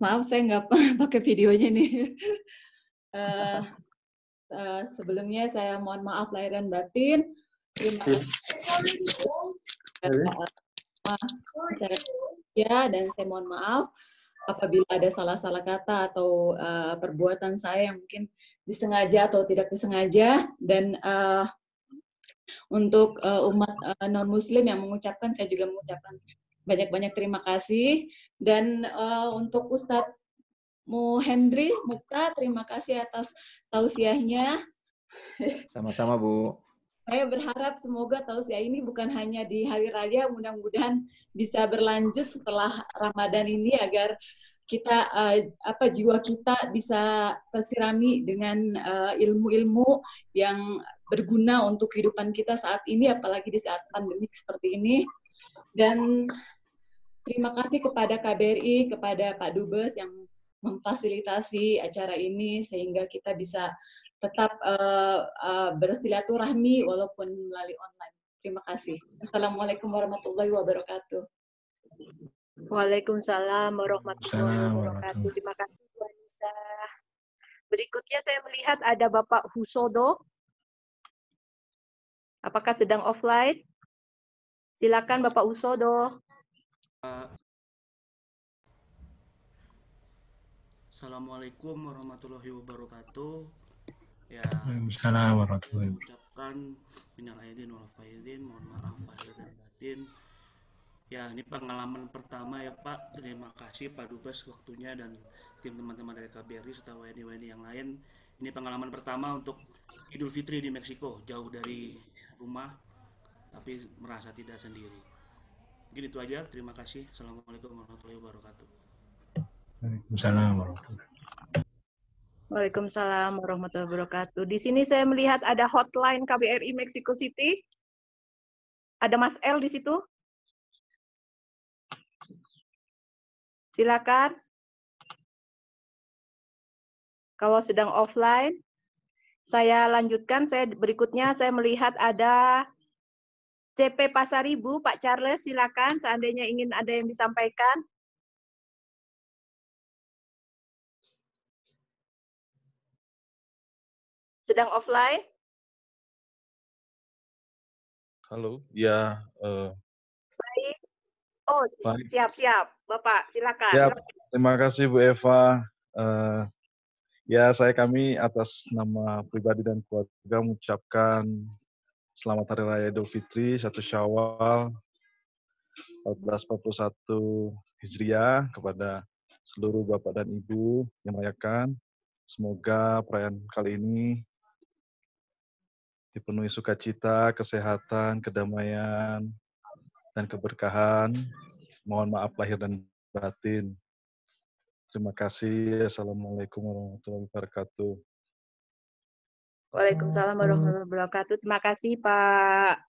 Maaf saya nggak pakai videonya nih. Sebelumnya saya mohon maaf lahir dan batin. Terima kasih dan saya mohon maaf apabila ada salah-salah kata atau perbuatan saya yang mungkin disengaja atau tidak disengaja. Dan untuk umat non-muslim yang mengucapkan, saya juga mengucapkan banyak-banyak terima kasih. Dan untuk Ustadz Henry Mukta, terima kasih atas tausiahnya. Sama-sama, Bu. Saya berharap semoga tausiah ini bukan hanya di hari raya, mudah-mudahan bisa berlanjut setelah Ramadan ini agar kita jiwa kita bisa tersirami dengan ilmu-ilmu yang berguna untuk kehidupan kita saat ini, apalagi di saat pandemik seperti ini. Dan terima kasih kepada KBRI, kepada Pak Dubes yang memfasilitasi acara ini sehingga kita bisa tetap bersilaturahmi walaupun melalui online. Terima kasih. Assalamualaikum warahmatullahi wabarakatuh. Waalaikumsalam warahmatullahi wabarakatuh. Terima kasih Bu Anissa. Berikutnya saya melihat ada Bapak Husodo. Apakah sedang offline? Silakan Bapak Husodo. Assalamualaikum warahmatullahi wabarakatuh. Ya, Waalaikumsalam warahmatullahi wabarakatuh. ucapkan minal aidin wal faizin, mohon maaf lahir dan batin. Ya, ini pengalaman pertama ya Pak. Terima kasih Pak Dubes waktunya dan tim teman-teman dari KBRI serta WNI-WNI yang lain. Ini pengalaman pertama untuk Idul Fitri di Meksiko, jauh dari rumah tapi merasa tidak sendiri. Mungkin itu aja. Terima kasih. Assalamualaikum warahmatullahi wabarakatuh. Waalaikumsalam warahmatullahi wabarakatuh. Waalaikumsalam warahmatullahi wabarakatuh. Di sini saya melihat ada hotline KBRI Mexico City. Ada Mas L di situ. Silakan. Kalau sedang offline, saya lanjutkan. Berikutnya saya melihat ada CP Pasaribu, Pak Charles, silakan. Seandainya ingin ada yang disampaikan. Sedang offline? Halo, ya. Baik. Oh, siap-siap. Bapak, silakan. Ya, terima kasih Bu Eva. Ya, kami atas nama pribadi dan keluarga mengucapkan Selamat Hari Raya Idul Fitri 1 Syawal 1441 Hijriah kepada seluruh Bapak dan Ibu yang merayakan. Semoga perayaan kali ini dipenuhi sukacita, kesehatan, kedamaian, dan keberkahan. Mohon maaf lahir dan batin. Terima kasih. Assalamualaikum warahmatullahi wabarakatuh. Waalaikumsalam warahmatullahi wabarakatuh. Terima kasih Pak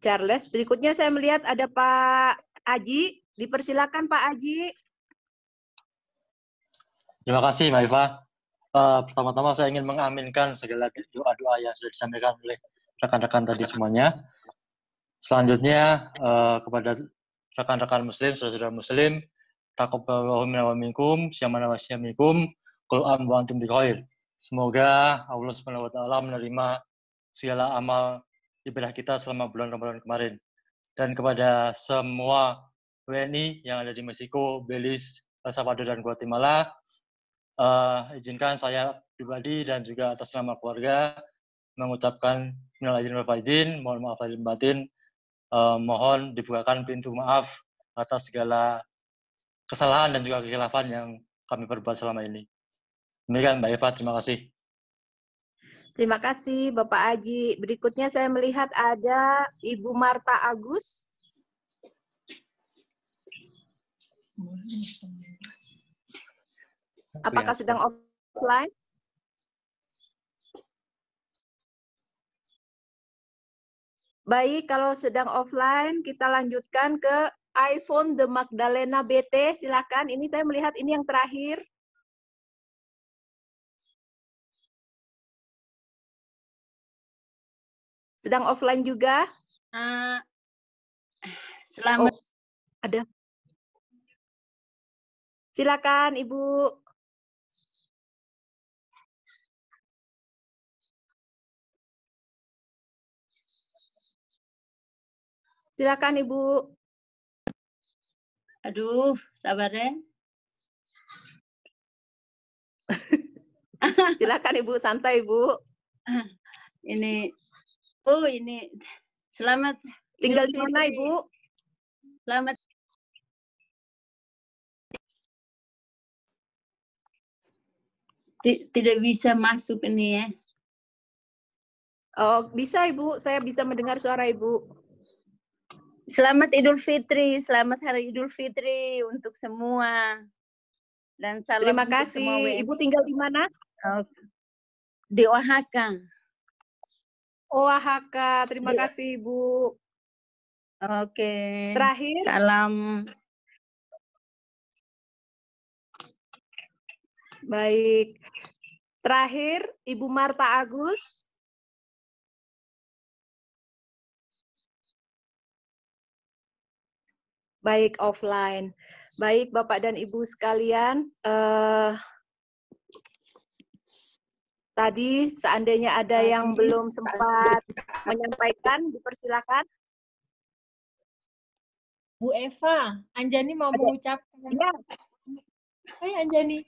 Charles. Berikutnya saya melihat ada Pak Aji. Dipersilakan Pak Aji. Terima kasih Mbak Eva. Pertama-tama saya ingin mengaminkan segala doa-doa yang sudah disampaikan oleh rekan-rekan tadi semuanya. Selanjutnya kepada rekan-rekan Muslim, saudara-saudara Muslim, taqabbalallahu minna wa minkum, syamana wa syamikum, qul am wa antum bikhair. Semoga Allah Subhanahu wa taala menerima segala amal ibadah kita selama bulan Ramadan kemarin. Dan kepada semua WNI yang ada di Meksiko, Belize, El Salvador, dan Guatemala, izinkan saya pribadi dan juga atas nama keluarga mengucapkan minal aidin wal faizin, mohon maaf lahir dan batin, mohon dibukakan pintu maaf atas segala kesalahan dan juga kekhilafan yang kami perbuat selama ini. Demikian Mbak Eva, terima kasih. Terima kasih Bapak Aji. Berikutnya saya melihat ada Ibu Marta Agus. Apakah sedang offline? Baik, kalau sedang offline, kita lanjutkan ke iPhone The Magdalena BT. Silakan. Ini saya melihat ini yang terakhir. Sedang offline juga? Selamat. Oh, ada. Silakan, Ibu. Silakan, Ibu. Aduh, sabar ya. Silakan, Ibu. Santai, Ibu. Ini selamat. Tinggal di mana, Ibu? Selamat. Tidak bisa masuk ini ya. Oh, bisa Ibu. Saya bisa mendengar suara Ibu. Selamat Idul Fitri, selamat Hari Idul Fitri untuk semua. Dan salam Terima kasih. Semua Ibu tinggal di mana? Di Oaxaca. Oaxaca. Terima kasih Ibu. Oke. Terakhir. Salam. Baik. Terakhir, Ibu Marta Agus. Baik, offline. Baik, Bapak dan Ibu sekalian, tadi seandainya ada yang belum sempat menyampaikan, dipersilakan. Bu Eva, Anjani mau mengucapkan. Ya. Hai Anjani.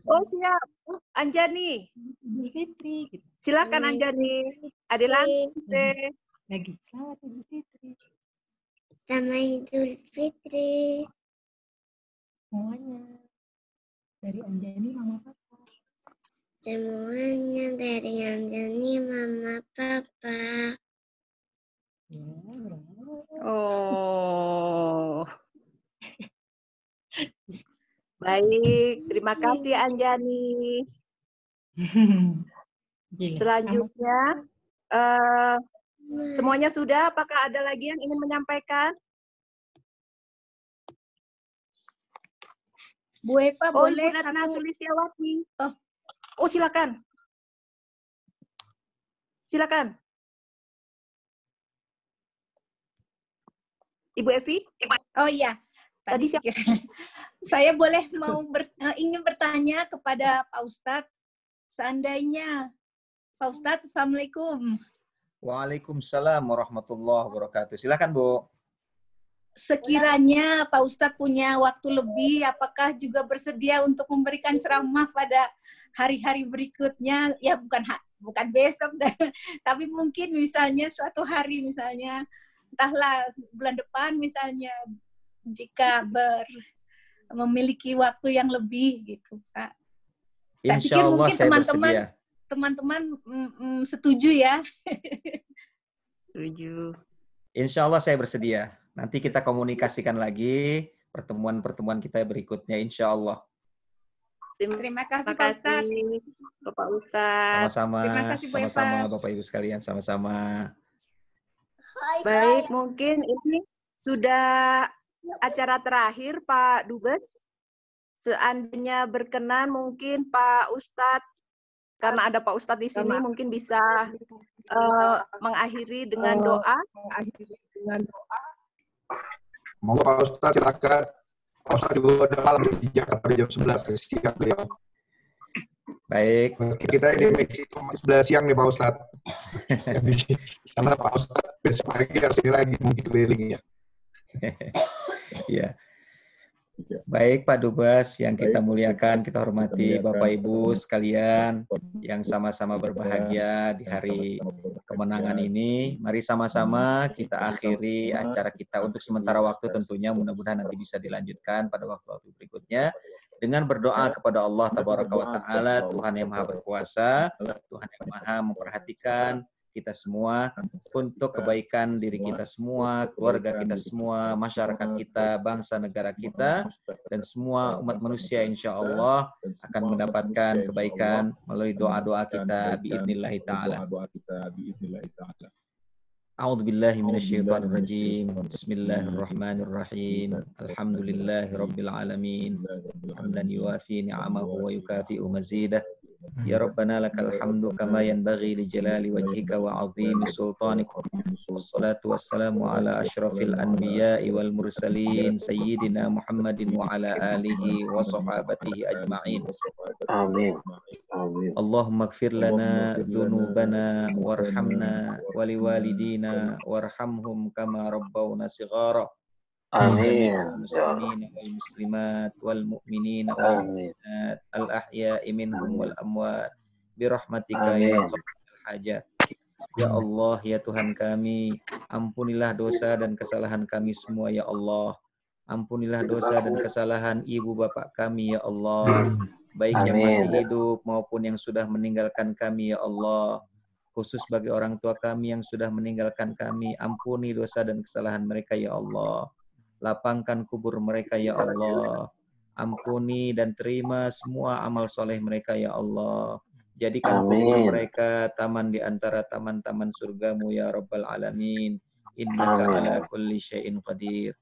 Oh siap, Anjani. Idul Fitri. Silakan Anjani. Adelan. Lagi selamat Idul Fitri. Selamat Idul Fitri. Semuanya. Dari Anjani Mama Papa. Semuanya dari Anjani Mama Papa. Oh. Baik, terima kasih Anjani. Selanjutnya, semuanya sudah? Apakah ada lagi yang ingin menyampaikan? Bu Eva, boleh Ibu Ratna Sulistiawati. Oh, silakan. Silakan. Ibu Evi? Oh iya. Tadi saya boleh ingin bertanya kepada Pak Ustadz, seandainya Pak Ustadz, Assalamualaikum. Waalaikumsalam warahmatullahi wabarakatuh. Silakan Bu. Sekiranya Pak Ustadz punya waktu lebih, apakah juga bersedia untuk memberikan ceramah pada hari-hari berikutnya? Ya bukan besok, tapi mungkin misalnya suatu hari, misalnya entahlah bulan depan misalnya, jika memiliki waktu yang lebih gitu, Pak. Saya pikir mungkin teman-teman setuju ya. Setuju. Insya Allah saya bersedia. Nanti kita komunikasikan lagi pertemuan-pertemuan kita berikutnya, insya Allah. Terima kasih Pak Ustadz. Bapak Ustadz. Sama-sama. Terima kasih Bu Eva. Sama-sama Bapak Ibu sekalian, sama-sama. Baik, mungkin ini sudah acara terakhir Pak Dubes. Seandainya berkenan mungkin Pak Ustadz, karena ada Pak Ustadz di sini, mungkin bisa mengakhiri dengan doa. Monggo Pak Ustadz, silakan. Pak Ustadz juga udah malam di Jakarta jam 11, siap beliau. Baik. Kita di Meksiko 11 siang nih Pak Ustadz. Karena Pak Ustadz besok pagi harus ini lagi mungkin keliling ya. Iya. Baik Pak Dubes yang kita muliakan, kita hormati Bapak Ibu sekalian yang sama-sama berbahagia di hari kemenangan ini. Mari sama-sama kita akhiri acara kita untuk sementara waktu tentunya, mudah-mudahan nanti bisa dilanjutkan pada waktu-waktu berikutnya dengan berdoa kepada Allah Tabaraka wa Ta'ala, Tuhan yang Maha Berkuasa, Tuhan yang Maha memperhatikan kita semua untuk kebaikan diri kita semua, keluarga kita semua, masyarakat kita, bangsa negara kita, dan semua umat manusia insya Allah akan mendapatkan kebaikan melalui doa-doa kita biidznillah ta'ala. A'udzu billahi minasyaitonir rajim. Bismillahirrahmanirrahim. Alhamdulillahirabbil alamin. Hamdan yuwafi ni'amahu wa yukafi'u mazidah. Ya Rabbana lakal hamdu kama yanbaghi li jalali wajhika wa 'azimi sultanika. Wassalatu wassalamu ala asyrafil anbiya'i wal mursalin sayyidina Muhammadin wa ala alihi wa sahbatihi ajma'in. Amin. Allahumma ighfir lana dzunubana warhamna wa liwalidina warhamhum kama rabbawna shighara. Amin. Muslimin wal muslimat wal mu'minin wal mu'minat al ahya'i minhum wal amwat bi rahmatika ya qaddal hajat. Ya Allah, ya Tuhan kami, ampunilah dosa dan kesalahan kami semua ya Allah. Ampunilah dosa dan kesalahan ibu bapak kami ya Allah, baik yang masih hidup maupun yang sudah meninggalkan kami ya Allah. Khusus bagi orang tua kami yang sudah meninggalkan kami, ampuni dosa dan kesalahan mereka ya Allah. Lapangkan kubur mereka ya Allah. Ampuni dan terima semua amal soleh mereka ya Allah. Jadikan kubur mereka taman di antara taman-taman surgamu ya Rabbal Alamin. Innaka ala kulli syai'in qadir.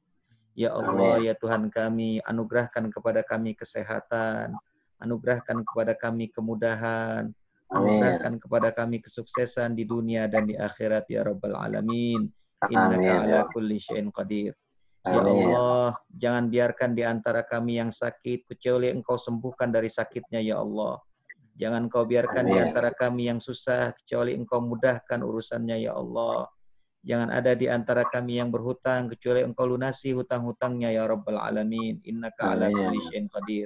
Ya Allah, ya Tuhan kami, anugerahkan kepada kami kesehatan, anugerahkan kepada kami kemudahan, Anugerahkan kepada kami kesuksesan di dunia dan di akhirat ya Rabbal Alamin. Innaka ala kulli syai'in qadir. Ya Allah, jangan biarkan di antara kami yang sakit, kecuali Engkau sembuhkan dari sakitnya ya Allah. Jangan Engkau biarkan di antara kami yang susah, kecuali Engkau mudahkan urusannya ya Allah. Jangan ada di antara kami yang berhutang, kecuali Engkau lunasi hutang-hutangnya ya Rabbal Alamin. Innaka ala kulli syai'in qadir.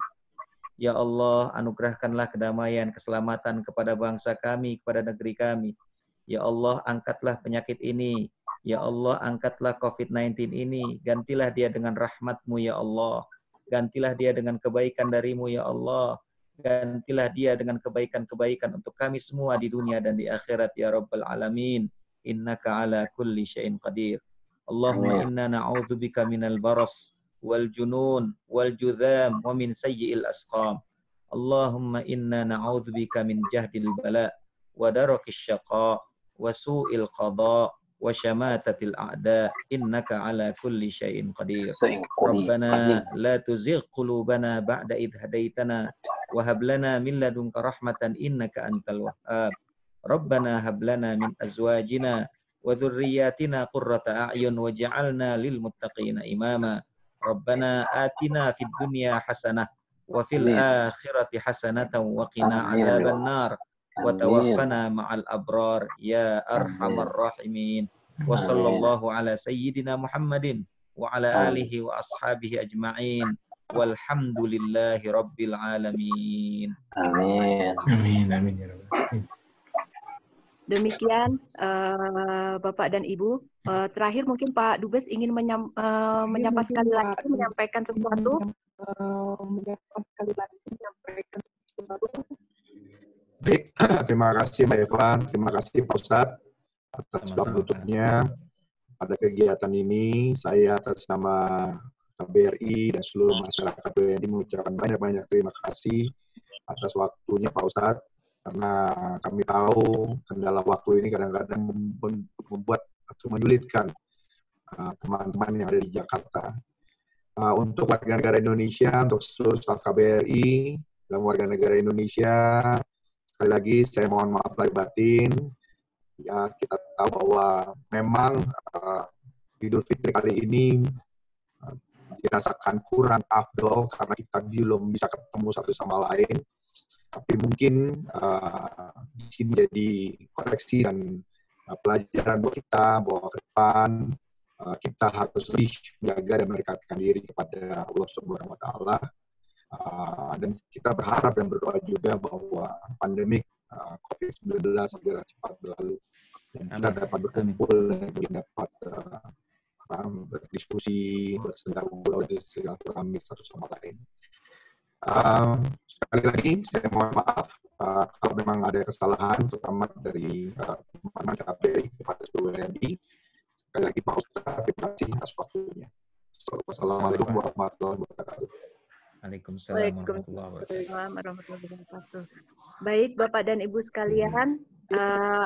Ya Allah, anugerahkanlah kedamaian, keselamatan kepada bangsa kami, kepada negeri kami. Ya Allah, angkatlah penyakit ini. Ya Allah, angkatlah COVID-19 ini. Gantilah dia dengan rahmat-Mu ya Allah. Gantilah dia dengan kebaikan dari-Mu ya Allah. Gantilah dia dengan kebaikan-kebaikan untuk kami semua di dunia dan di akhirat ya Rabbal Alamin. Innaka ala kulli syai'in qadir. Allahumma inna na'udzubika minal baras wal junun wal judham wa min sayyi'il asqam. Allahumma inna na'udzubika min jahdil bala wa darakis syaqa wa su'il qada wa syamatatil a'da. Innaka ala kulli syai'in qadir. Rabbana la tuzigh qulubana ba'da idh hadaitana wa hab lana min ladunka rahmatan innaka antal wahhab. Rabbana hab lana min azwajina wa dhurriyyatina qurrata a'yun waj'alna lil muttaqina imama. Rabbana atina fid dunya hasanah wa fil akhirati hasanatan wa qina adzaban nar wa tawaffana ma'al abrar ya arhamar rahimin. Wa sallallahu ala sayyidina Muhammadin wa ala alihi wa ashabihi ajma'in. Walhamdulillahi rabbil alamin. Amin. Amin. Amin ya Rabbal. Demikian Bapak dan Ibu. Terakhir mungkin Pak Dubes ingin menyapa sekali lagi, menyampaikan sesuatu. Baik, terima kasih Mbak Eva, terima kasih Pak Ustadz atas penutupnya pada kegiatan ini. Saya atas nama KBRI dan seluruh masyarakat BNI mengucapkan banyak-banyak terima kasih atas waktunya Pak Ustadz, karena kami tahu kendala waktu ini kadang-kadang membuat atau menyulitkan teman-teman yang ada di Jakarta. Untuk warga negara Indonesia, untuk seluruh staf KBRI dan warga negara Indonesia, sekali lagi saya mohon maaf lahir batin. Ya, kita tahu bahwa memang Idul Fitri kali ini dirasakan kurang afdol karena kita belum bisa ketemu satu sama lain. Tapi mungkin di sini jadi koreksi dan pelajaran buat kita bahwa ke depan kita harus lebih menjaga dan mendekatkan diri kepada Allah Subhanahu wa Ta'ala. Dan kita berharap dan berdoa juga bahwa pandemi COVID-19 segera cepat berlalu dan kita dapat berkumpul dan dapat berdiskusi, bersilaturahmi satu sama lain. Sekali lagi saya mohon maaf kalau memang ada kesalahan, terutama dari teman-teman KBRI kepada seluruh WNI. Sekali lagi Pak Ustadz, terima kasih atas waktunya. Wassalamualaikum warahmatullahi wabarakatuh. Waalaikumsalam warahmatullahi wabarakatuh. Baik, Bapak dan Ibu sekalian,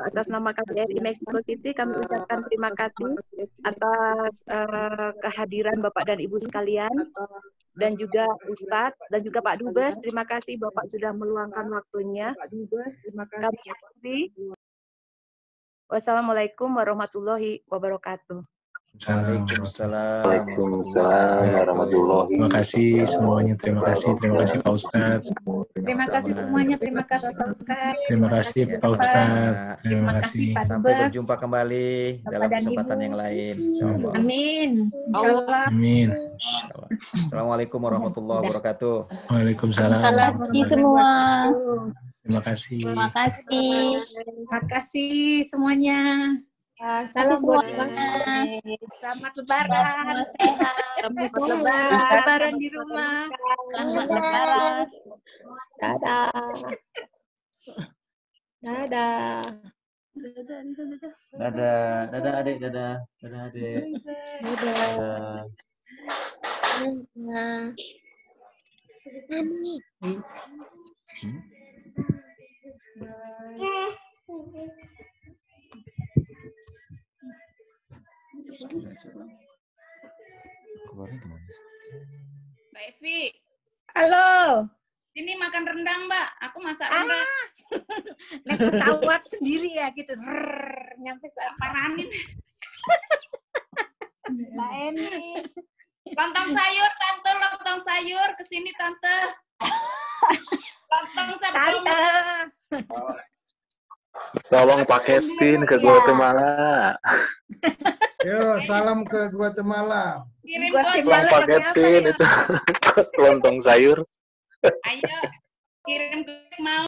atas nama KBRI Mexico City kami ucapkan terima kasih atas kehadiran Bapak dan Ibu sekalian, dan juga Ustadz dan juga Pak Dubes. Terima kasih Bapak sudah meluangkan waktunya. Kami akhiri. Wassalamualaikum warahmatullahi wabarakatuh. Waalaikumsalam warahmatullahi. Terima kasih semuanya. Terima kasih Pak Ustadz. Terima kasih semuanya. Terima kasih Pak Ustadz. Terima kasih Pak Ustadz. Terima kasih. Sampai berjumpa kembali dalam kesempatan yang lain. Amin. Insyaallah. Amin. Assalamualaikum warahmatullahi wabarakatuh. Waalaikumsalam. Terima kasih semua. Terima kasih. Terima kasih. Terima kasih semuanya. Salam buat Selamat Lebaran. Sehat. Selamat Lebaran di rumah. Selamat Lebaran. Dadah. Dadah. Dadah adik, dadah adik. Dadah. Mbak Evi. Halo. Ini makan rendang, Mbak. Aku masak rendang. Naik pesawat sendiri ya gitu. Nyampe sana. Paranin. Mbak Eni. Lontong sayur, Tante. Lontong sayur. Kesini, Tante. Lontong cabang. Tolong paketin ke Guatemala. Yo, salam ke Guatemala. Kirim Tolong paketin itu lontong sayur. Ayo, kirim mau.